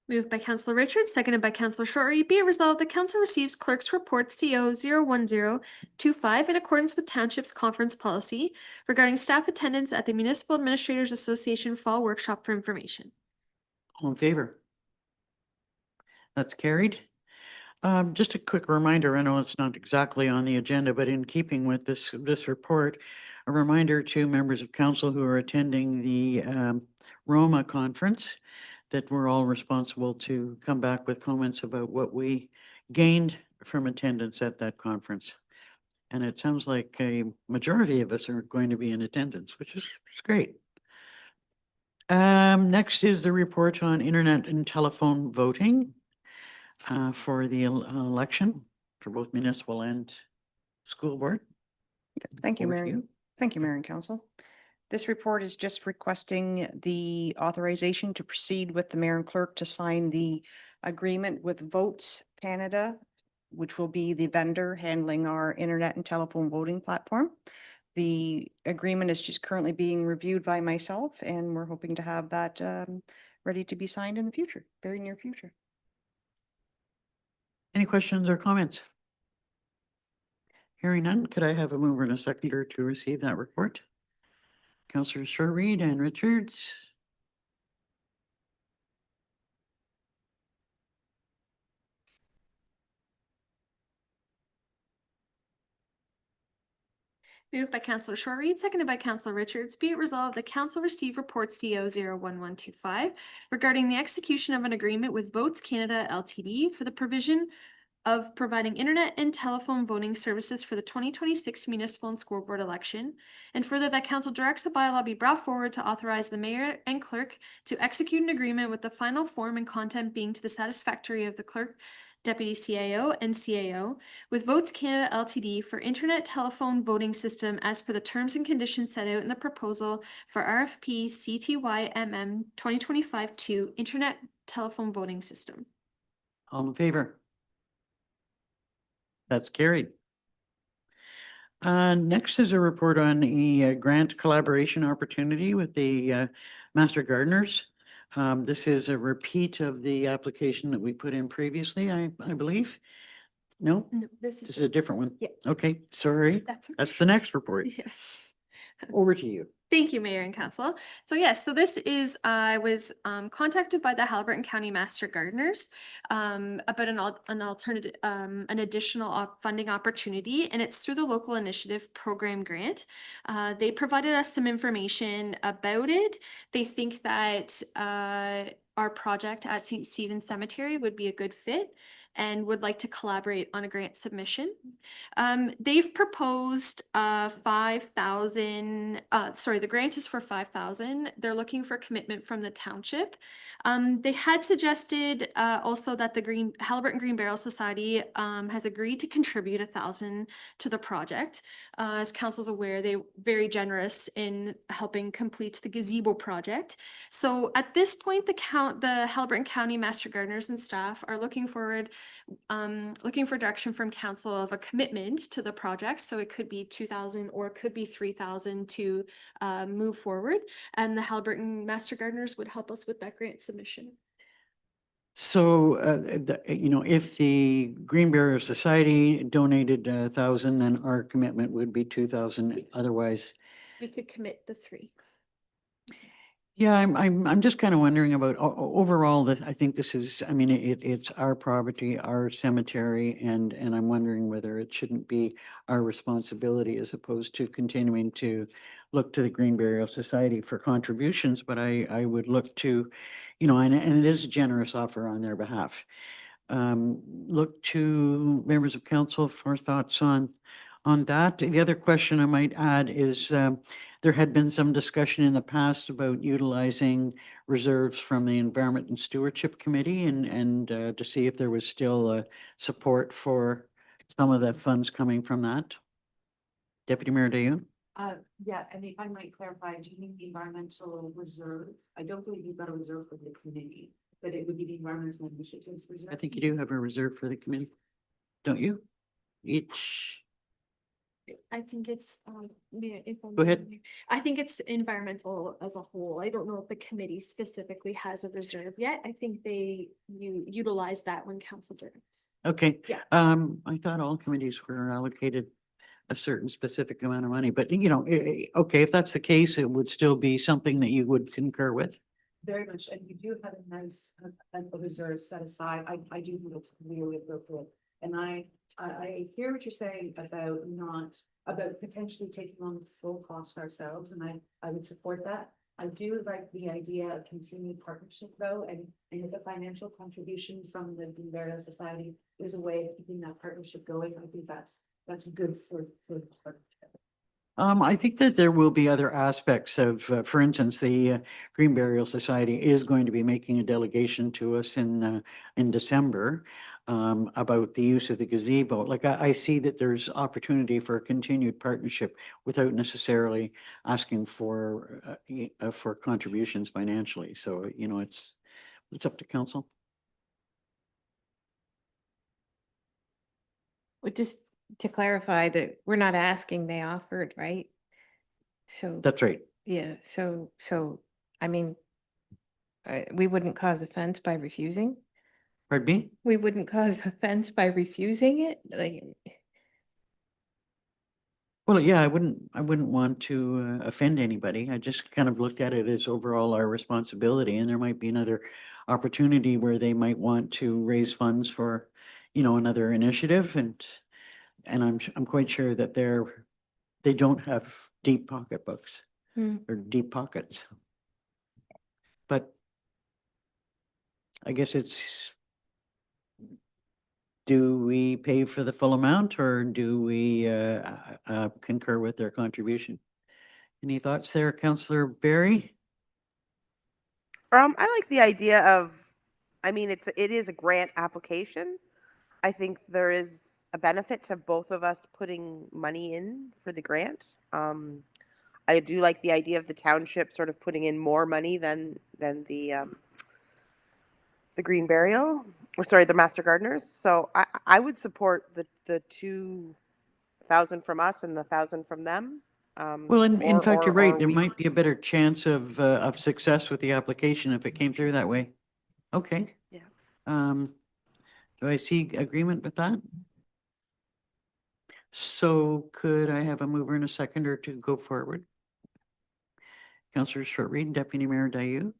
Moved by Councillor Richards, seconded by Councillor Shortreed. Be it resolved that council receives clerk's report CO 01025 in accordance with Township's conference policy regarding staff attendance at the Municipal Administrators Association Fall Workshop for information. All in favor? That's carried. Just a quick reminder, I know it's not exactly on the agenda, but in keeping with this report, a reminder to members of council who are attending the Roma conference that we're all responsible to come back with comments about what we gained from attendance at that conference. And it sounds like a majority of us are going to be in attendance, which is great. Next is the report on internet and telephone voting for the election for both municipal and school board. Thank you, Over to Mayor. Thank you, Mayor and Council. This report is just requesting the authorization to proceed with the mayor and clerk to sign the agreement with Votes Canada, which will be the vendor handling our internet and telephone voting platform. The agreement is just currently being reviewed by myself, and we're hoping to have that ready to be signed in the future, very near future. Any questions or comments? Hearing none, could I have a mover and a seconder to receive that report? Councillors Shortreed and Richards. Moved by Councillor Shortreed, seconded by Councillor Richards. Be it resolved that council receive report CO 01125 regarding the execution of an agreement with Votes Canada Ltd. for the provision of providing internet and telephone voting services for the 2026 municipal and school board election, and further that council directs the bylaw be brought forward to authorize the mayor and clerk to execute an agreement with the final form and content being to the satisfactory of the clerk, deputy CAO, and CAO with Votes Canada Ltd. For internet telephone voting system as per the terms and conditions set out in the proposal for RFP CTYMM 2025-2 internet telephone voting system. All in favor? That's carried. Next is a report on the grant collaboration opportunity with the Master Gardeners. This is a repeat of the application that we put in previously, I believe. No, No, this is a different one. Yeah. Okay, sorry. That's okay. That's the next report. Yeah. Over to you. Thank you, Mayor and Council. So yes, so this is, I was contacted by the Haliburton County Master Gardeners about an alternative, an additional funding opportunity, and it's through the Local Initiative Program Grant. They provided us some information about it. They think that our project at St. Stephen's Cemetery would be a good fit and would like to collaborate on a grant submission. They've proposed 5,000, sorry, the grant is for 5,000. They're looking for commitment from the township. They had suggested also that the Haliburton Green Barrel Society has agreed to contribute 1,000 to the project. As council's aware, they're very generous in helping complete the gazebo project. So at this point, the Haliburton County Master Gardeners and staff are looking for direction from council of a commitment to the project. So it could be 2,000 or it could be 3,000 to move forward. And the Haliburton Master Gardeners would help us with that grant submission. So, if the Green Barrier Society donated 1,000, then our commitment would be 2,000. Otherwise, We could commit the 3. yeah, I'm just kind of wondering about overall. That I think this is. I mean, it's our property, our cemetery, and I'm wondering whether it shouldn't be our responsibility as opposed to continuing to look to the Green Burial Society for contributions, but I would look to, and it is a generous offer on their behalf. Look to members of council for thoughts on that. The other question I might add is there had been some discussion in the past about utilizing reserves from the Environment and Stewardship Committee and to see if there was still support for some of the funds coming from that. Deputy Mayor Dayu? Yeah, and if I might clarify, do you mean the environmental reserve? I don't believe you've got a reserve for the committee, but it would be the environmental initiatives reserve. I think you do have a reserve for the committee, don't you? Each, I think it's, Go ahead. I think it's environmental as a whole. I don't know if the committee specifically has a reserve yet. I think you utilize that when council brings. okay. Yeah. I thought all committees were allocated a certain specific amount of money, but okay, if that's the case, it would still be something that you would concur with. Very much, and you do have a nice a reserve set aside. I do think it's really appropriate. And I hear what you're saying about potentially taking on the full cost ourselves, and I would support that. I do like the idea of continued partnership though, and if the financial contribution from the Green Burial Society is a way of keeping that partnership going, I think that's good for the partnership. I think that there will be other aspects of, for instance, the Green Burial Society is going to be making a delegation to us in December about the use of the gazebo. Like I see that there's opportunity for a continued partnership without necessarily asking for contributions financially. So, it's up to council. Well, just to clarify that we're not asking, they offered, right? So. That's right. Yeah, so, I mean, we wouldn't cause offense by refusing? Pardon me? We wouldn't cause offense by refusing it? Like, Well, yeah, I wouldn't want to offend anybody. I just kind of looked at it as overall our responsibility, and there might be another opportunity where they might want to raise funds for, another initiative, and I'm quite sure that they don't have deep pocketbooks or deep pockets. But I guess it's, do we pay for the full amount or do we concur with their contribution? Any thoughts there, Councillor Barry? I like the idea of, it is a grant application. I think there is a benefit to both of us putting money in for the grant. I do like the idea of the township sort of putting in more money than the Green Burial, the Master Gardeners. So I would support the 2,000 from us and the 1,000 from them. Well, in fact, you're right. There might be a better chance of success with the application if it came through that way. Okay. Yeah. Do I see agreement with that? So could I have a mover and a seconder to go forward? Councillor Short-Reed, Deputy Mayor Dayu.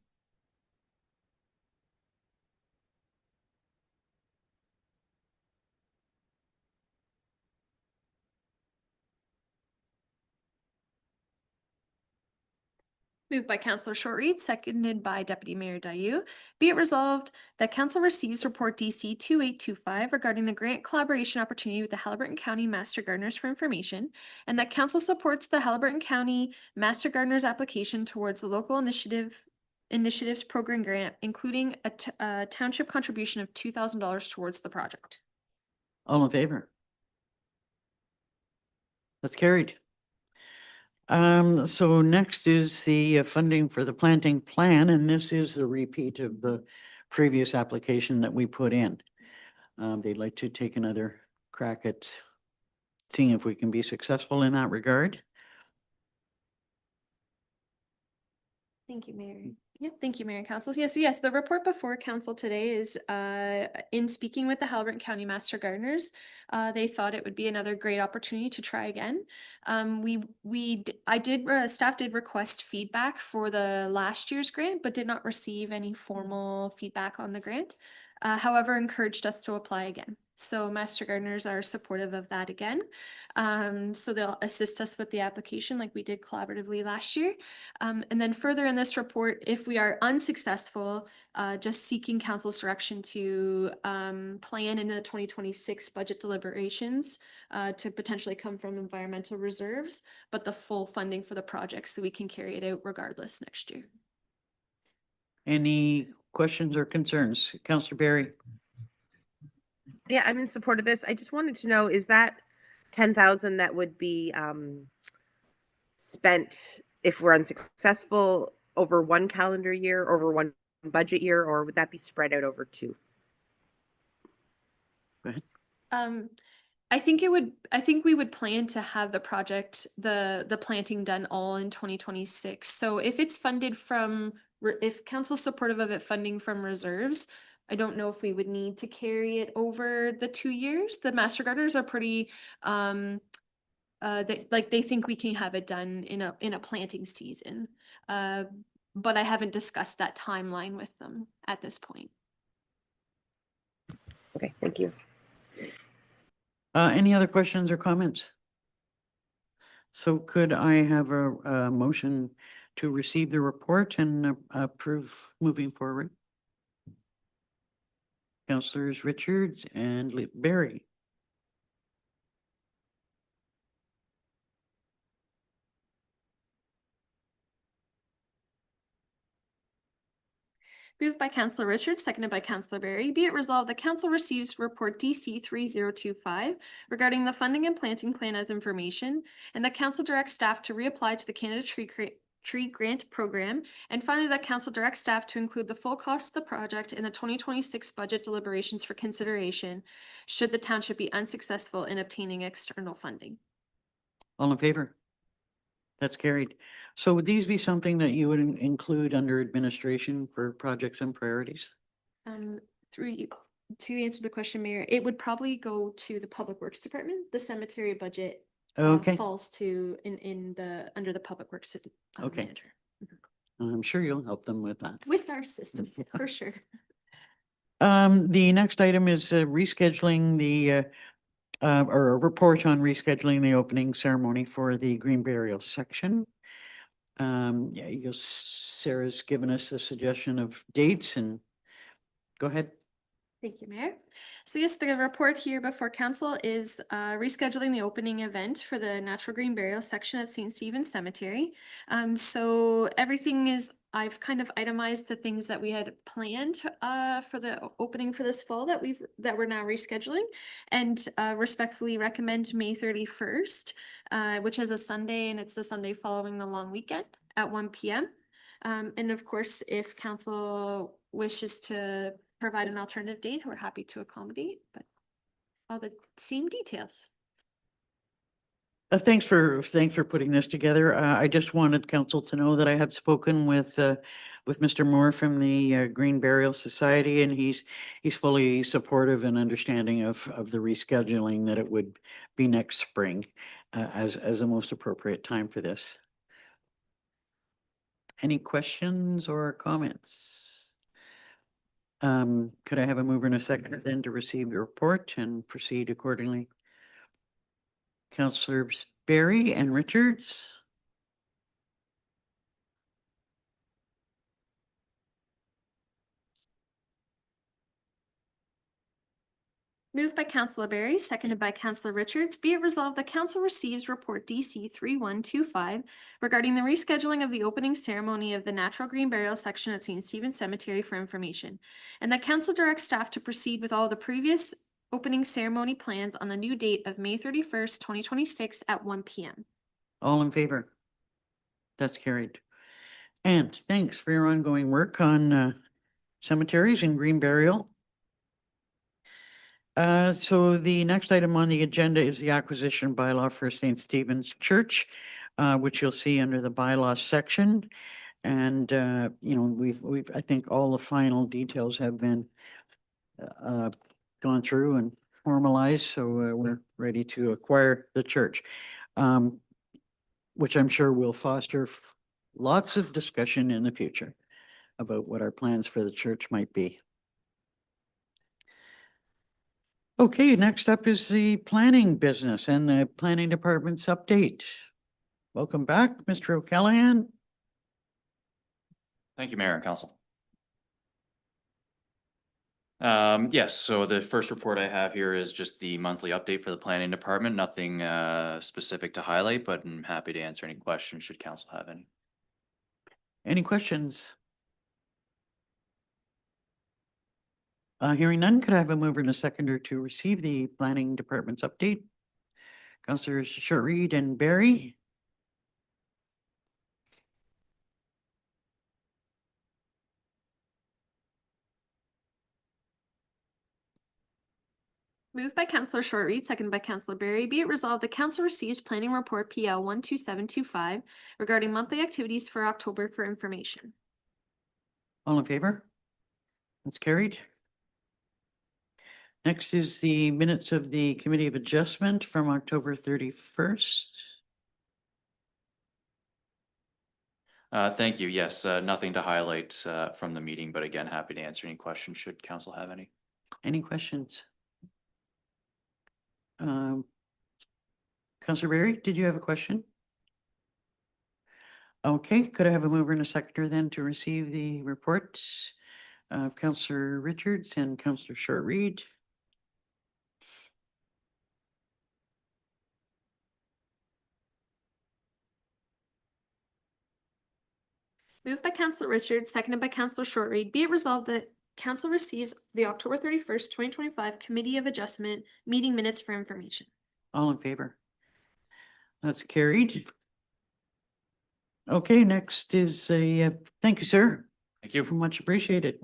Moved by Councillor Short-Reed, seconded by Deputy Mayor Dayu. Be it resolved that Council receives Report DC 2825 regarding the grant collaboration opportunity with the Haliburton County Master Gardeners for information, and that Council supports the Haliburton County Master Gardeners application towards the local initiatives program grant, including a township contribution of $2,000 towards the project. All in favor? That's carried. So next is the funding for the planting plan, and this is the repeat of the previous application that we put in. They'd like to take another crack at seeing if we can be successful in that regard. Thank you, Mayor. Yep, thank you, Mayor and Council. Yes, the report before Council today is in speaking with the Haliburton County Master Gardeners. They thought it would be another great opportunity to try again. Staff did request feedback for the last year's grant, but did not receive any formal feedback on the grant. However, encouraged us to apply again. So master gardeners are supportive of that again. So they'll assist us with the application like we did collaboratively last year. And then further in this report, if we are unsuccessful, just seeking council's direction to plan in the 2026 budget deliberations to potentially come from environmental reserves, but the full funding for the project so we can carry it out regardless next year. Any questions or concerns? Councillor Barry? Yeah, I'm in support of this. I just wanted to know, is that 10,000 that would be spent if we're unsuccessful over one calendar year, over one budget year, or would that be spread out over two? Go ahead. I think we would plan to have the project, the planting done all in 2026. So if it's funded from, if council's supportive of it funding from reserves, I don't know if we would need to carry it over the 2 years. The master gardeners are pretty, they think we can have it done in a planting season. But I haven't discussed that timeline with them at this point. Okay, thank you. Any other questions or comments? So could I have a motion to receive the report and approve moving forward? Councillors Richards and Barry. Moved by Councillor Richards, seconded by Councillor Barry. Be it resolved that council receives report DC 3025 regarding the funding and planting plan as information, and that council directs staff to reapply to the Canada Tree Grant Program, and finally that council directs staff to include the full cost of the project in the 2026 budget deliberations for consideration, should the township be unsuccessful in obtaining external funding. All in favor? That's carried. So would these be something that you would include under administration for projects and priorities? Through you, to answer the question, Mayor, it would probably go to the Public Works Department. The cemetery budget Okay. falls to under the Public Works Okay. manager. I'm sure you'll help them with that. With our systems, for sure. The next item is rescheduling the or a report on rescheduling the opening ceremony for the green burial section. Yeah, Sarah's given us a suggestion of dates, and go ahead. Thank you, Mayor. So yes, the report here before council is rescheduling the opening event for the natural green burial section at St. Stephen's Cemetery. So everything is, I've kind of itemized the things that we had planned for the opening for this fall that we're now rescheduling, and respectfully recommend May 31st, which is a Sunday, and it's the Sunday following the long weekend at 1 p.m. And of course, if council wishes to provide an alternative date, we're happy to accommodate, but all the same details. Thanks for putting this together. I just wanted council to know that I have spoken with Mr. Moore from the Green Burial Society, and he's fully supportive and understanding of the rescheduling, that it would be next spring as the most appropriate time for this. Any questions or comments? Could I have a mover and a seconder then to receive the report and proceed accordingly? Councillors Barry and Richards. Moved by Councillor Barry, seconded by Councillor Richards. Be it resolved that council receives report DC 3125 regarding the rescheduling of the opening ceremony of the natural green burial section at St. Stephen's Cemetery for information, and that council directs staff to proceed with all the previous opening ceremony plans on the new date of May 31st, 2026 at 1 p.m. All in favor? That's carried. And thanks for your ongoing work on cemeteries and green burial. So the next item on the agenda is the acquisition bylaw for St. Stephen's Church, which you'll see under the bylaws section. And, you know, I think all the final details have been gone through and formalized, so we're ready to acquire the church, which I'm sure will foster lots of discussion in the future about what our plans for the church might be. Okay, next up is the planning business and the planning department's update. Welcome back, Mr. O'Callahan. Thank you, Mayor and Council. Yes, so the first report I have here is just the monthly update for the planning department. Nothing specific to highlight, but I'm happy to answer any questions should council have any. Any questions? Hearing none, could I have a mover and a seconder to receive the planning department's update? Councilors Short-Reed and Barry. Moved by Councillor Short-Reed, seconded by Councillor Berry. Be it resolved, the council receives planning report PL 12725 regarding monthly activities for October for information. All in favor? That's carried. Next is the minutes of the Committee of Adjustment from October 31st. Thank you. Yes, nothing to highlight from the meeting, but again, happy to answer any questions should council have any. Any questions? Councilor Berry, did you have a question? Okay, could I have a mover and a seconder then to receive the reports of Councilor Richards and Councilor Short-Reed? Moved by Councillor Richards, seconded by Councillor Short-Reed. Be it resolved that council receives the October 31st, 2025 Committee of Adjustment meeting minutes for information. All in favor? That's carried. Okay, next is thank you, sir. Thank you. Much appreciated.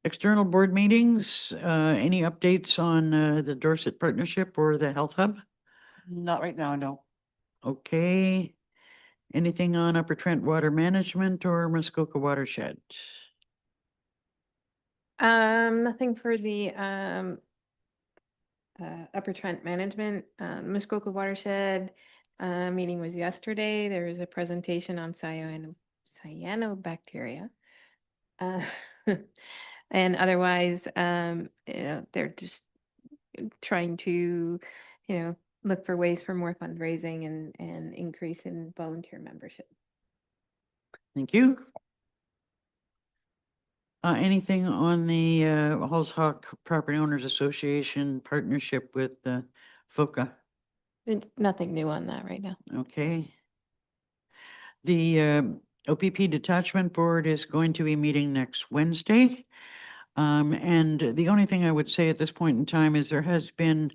External board meetings, any updates on the Dorset Partnership or the Health Hub? Not right now, no. Okay. Anything on Upper Trent Water Management or Muskoka Watershed? Nothing for the Upper Trent Management, Muskoka Watershed. Meeting was yesterday. There was a presentation on cyanobacteria. And otherwise, they're just trying to, look for ways for more fundraising and increase in volunteer membership. Thank you. Anything on the Halls Hawk Property Owners Association partnership with FOCA? It's nothing new on that right now. Okay. The OPP Detachment Board is going to be meeting next Wednesday. And the only thing I would say at this point in time is there has been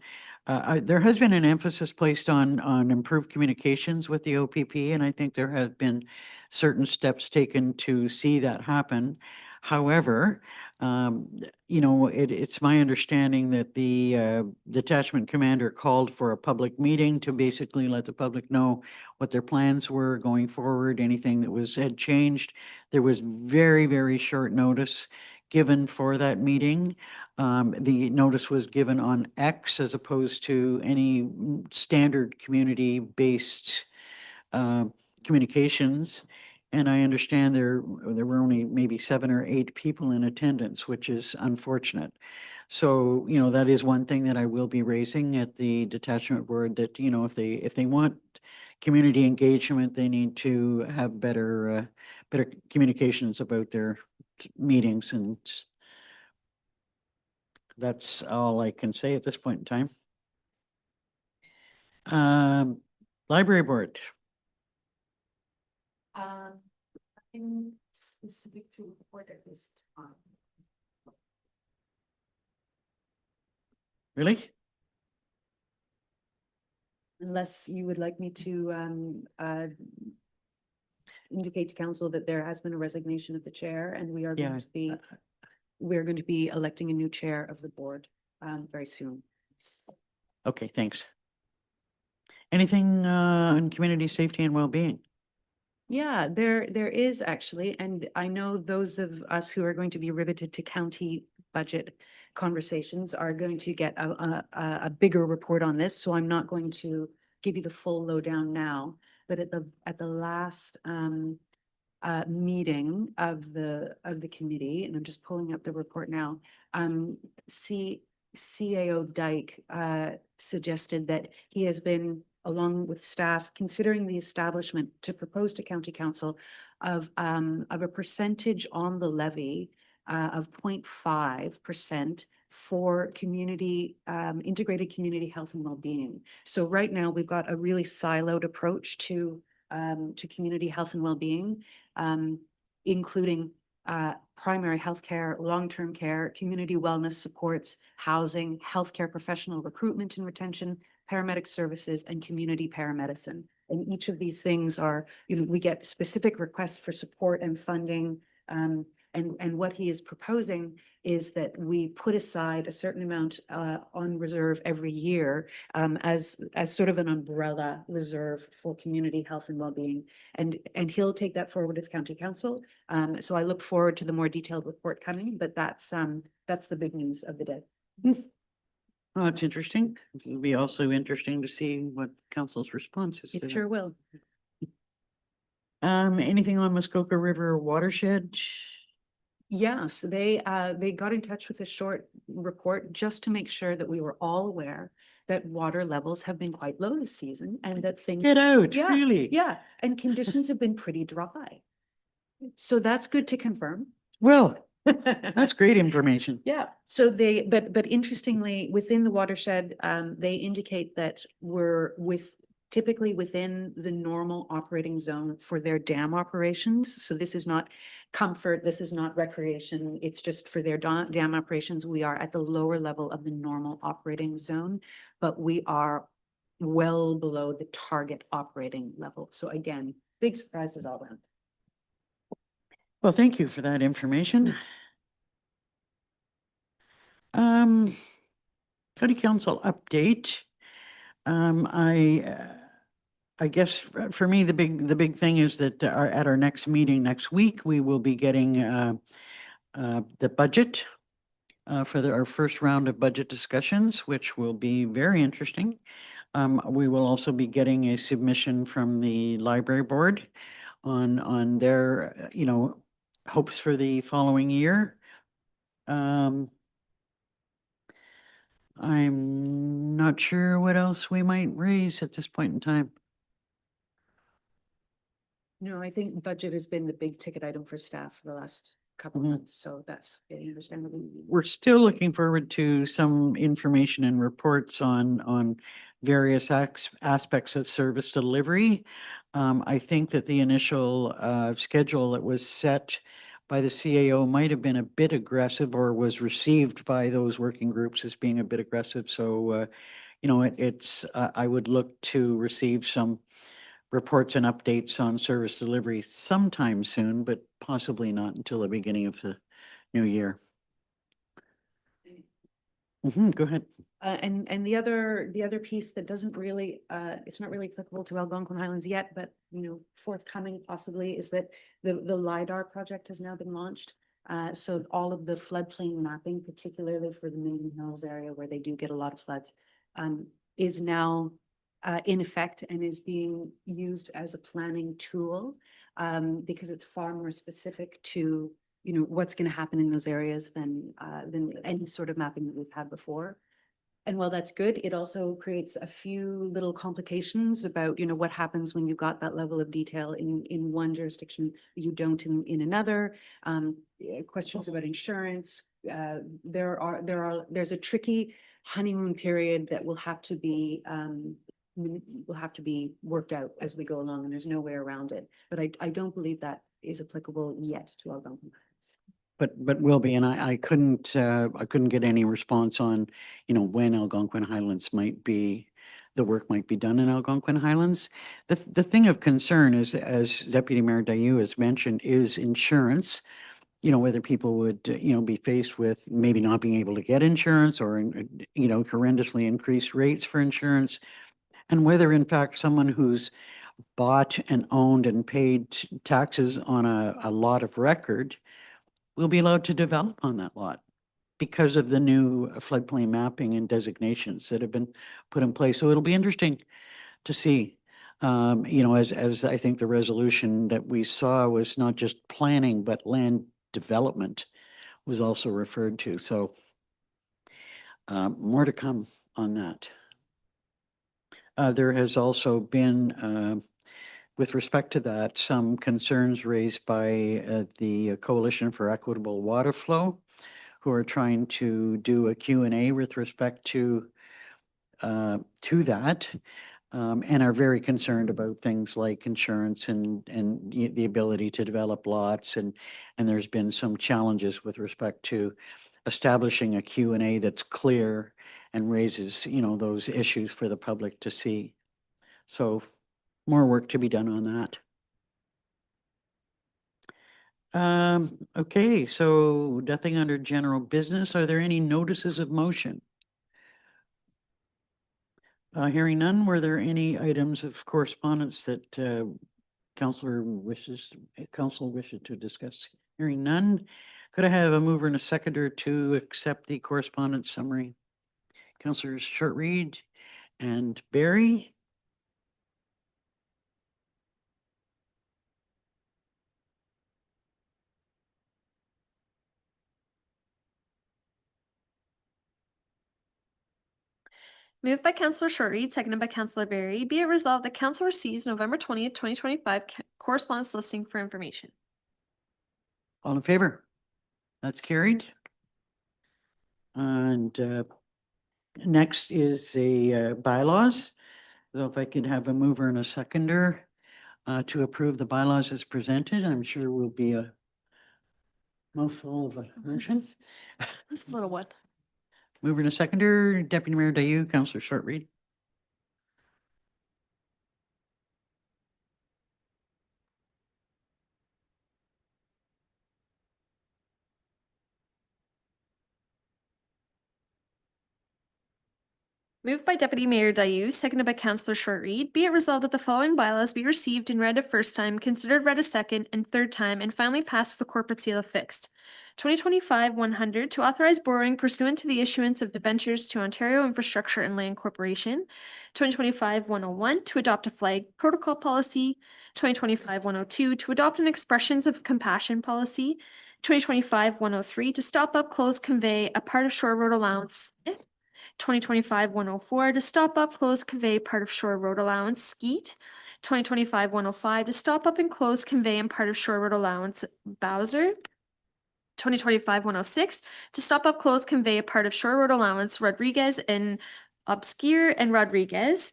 an emphasis placed on improved communications with the OPP, and I think there have been certain steps taken to see that happen. However, it's my understanding that the detachment commander called for a public meeting to basically let the public know what their plans were going forward, anything that had changed. There was very, very short notice given for that meeting. The notice was given on X as opposed to any standard community-based communications. And I understand there were only maybe 7 or 8 people in attendance, which is unfortunate. So, that is one thing that I will be raising at the detachment board, that, if they want community engagement, they need to have better communications about their meetings, and that's all I can say at this point in time. Library board. Nothing specific to report at this time. Really? Unless you would like me to indicate to council that there has been a resignation of the chair, and we are going to be, we're going to be electing a new chair of the board very soon. Okay, thanks. Anything on community safety and well-being? Yeah, there is actually, and I know those of us who are going to be riveted to county budget conversations are going to get a bigger report on this, so I'm not going to give you the full lowdown now. But at the last meeting of the committee, and I'm just pulling up the report now, CAO Dyke suggested that he has been, along with staff, considering the establishment to propose to County Council of a percentage on the levy of 0.5% for community, integrated community health and well-being. So right now, we've got a really siloed approach to community health and well-being, including primary healthcare, long-term care, community wellness supports, housing, healthcare professional recruitment and retention, paramedic services, and community paramedicine. And each of these things are, we get specific requests for support and funding. And what he is proposing is that we put aside a certain amount on reserve every year as sort of an umbrella reserve for community health and well-being. And he'll take that forward with County Council. So I look forward to the more detailed report coming, but that's the big news of the day. Oh, it's interesting. It'll be also interesting to see what council's response is. It sure will. Anything on Muskoka River watershed? Yes, they got in touch with a short report just to make sure that we were all aware that water levels have been quite low this season and that things. Get out, Yeah, really? Yeah, and conditions have been pretty dry. So that's good to confirm. Well, that's great information. Yeah, so they, but interestingly, within the watershed, they indicate that we're typically within the normal operating zone for their dam operations. So this is not comfort, this is not recreation, it's just for their dam operations. We are at the lower level of the normal operating zone, but we are well below the target operating level. So again, big surprises all around. Well, thank you for that information. County Council update. I guess for me, the big thing is that at our next meeting next week, we will be getting the budget for our first round of budget discussions, which will be very interesting. We will also be getting a submission from the library board on their, hopes for the following year. I'm not sure what else we might raise at this point in time. No, I think budget has been the big ticket item for staff for the last couple of months, so that's very understandable. We're still looking forward to some information and reports on various aspects of service delivery. I think that the initial schedule that was set by the CAO might have been a bit aggressive or was received by those working groups as being a bit aggressive. So, I would look to receive some reports and updates on service delivery sometime soon, but possibly not until the beginning of the new year. Go ahead. And the other piece that doesn't really, it's not really applicable to Algonquin Highlands yet, but forthcoming possibly is that the LiDAR project has now been launched. So all of the floodplain mapping, particularly for the Minden Hills area where they do get a lot of floods, is now in effect and is being used as a planning tool because it's far more specific to what's going to happen in those areas than any sort of mapping that we've had before. And while that's good, it also creates a few little complications about what happens when you've got that level of detail in one jurisdiction you don't in another. Questions about insurance. There's a tricky honeymoon period that will have to be worked out as we go along, and there's no way around it. But I don't believe that is applicable yet to Algonquin Highlands. But will be, and I couldn't get any response on, when Algonquin Highlands the work might be done in Algonquin Highlands. The thing of concern is, as Deputy Mayor Dayu has mentioned, is insurance. Whether people would, be faced with maybe not being able to get insurance or, horrendously increased rates for insurance. And whether in fact someone who's bought and owned and paid taxes on a lot of record will be allowed to develop on that lot because of the new floodplain mapping and designations that have been put in place. So it'll be interesting to see, as I think the resolution that we saw was not just planning, but land development was also referred to. So More to come on that. There has also been, with respect to that, some concerns raised by the Coalition for Equitable Water Flow, who are trying to do a Q&A with respect to that, and are very concerned about things like insurance and the ability to develop lots, and there's been some challenges with respect to establishing a Q&A that's clear and raises, those issues for the public to see. So more work to be done on that. Okay, so nothing under general business. Are there any notices of motion? Hearing none, were there any items of correspondence that council wishes to discuss? Hearing none, could I have a mover and a seconder to accept the correspondence summary? Councilors Shortreed and Barry. Moved by Councillor Shortreed, seconded by Councillor Berry. Be it resolved that Council receives November 20th, 2025 correspondence listing for information. All in favor? That's carried. And next is a bylaws. So if I could have a mover and a seconder to approve the bylaws as presented, I'm sure will be a mouthful of a motion. Just a little one. Mover and a seconder, Deputy Mayor Dayu, Councillor Shortreed. Moved by Deputy Mayor Dayu, seconded by Councillor Shortreed. Be it resolved that the following bylaws be received and read a first time, considered read a second and third time, and finally passed with a corporate seal affixed. 2025-100 to authorize borrowing pursuant to the issuance of debentures to Ontario Infrastructure and Land Corporation. 2025-101 to adopt a flag protocol policy. 2025-102 to adopt an expressions of compassion policy. 2025-103 to stop up, close, convey a part of shore road allowance. 2025-104 to stop up, close, convey part of shore road allowance, Skeet. 2025-105 to stop up and close, convey and part of shore road allowance, Bowser. 2025-106 to stop up, close, convey a part of shore road allowance, Rodriguez and Obscure and Rodriguez.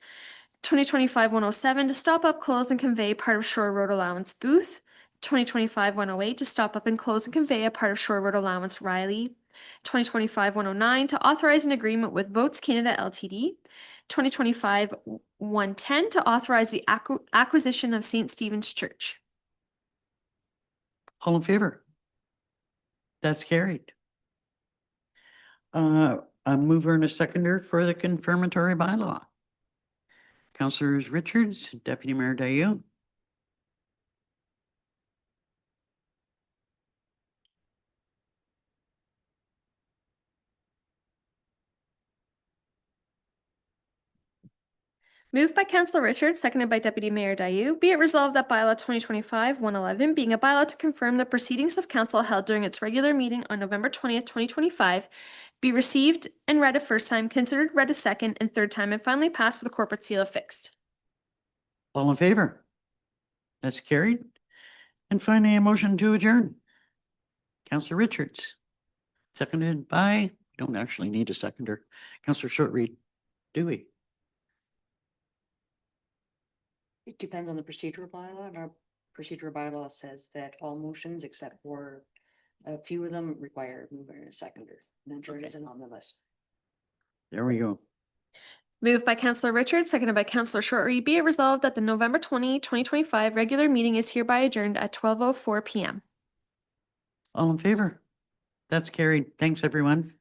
2025-107 to stop up, close, and convey part of shore road allowance, Booth. 2025-108 to stop up and close and convey a part of shore road allowance, Riley. 2025-109 to authorize an agreement with Votes Canada Ltd. 2025-110 to authorize the acquisition of St. Stephen's Church. All in favor? That's carried. A mover and a seconder for the confirmatory bylaw. Councillors Richards, Deputy Mayor Dayu. Moved by Councillor Richards, seconded by Deputy Mayor Dayu. Be it resolved that bylaw 2025-111, being a bylaw to confirm the proceedings of council held during its regular meeting on November 20th, 2025, be received and read a first time, considered read a second and third time, and finally passed with a corporate seal affixed. All in favor? That's carried. And finally, a motion to adjourn. Councillor Richards, seconded by, don't actually need a seconder. Councillor Shortreed, do we? It depends on the procedural bylaw, and our procedural bylaw says that all motions except for a few of them require a mover and a seconder. And then it isn't on the list. There we go. Moved by Councillor Richards, seconded by Councillor Shortreed. Be it resolved that the November 20, 2025 regular meeting is hereby adjourned at 12:04 p.m. All in favor? That's carried. Thanks, everyone.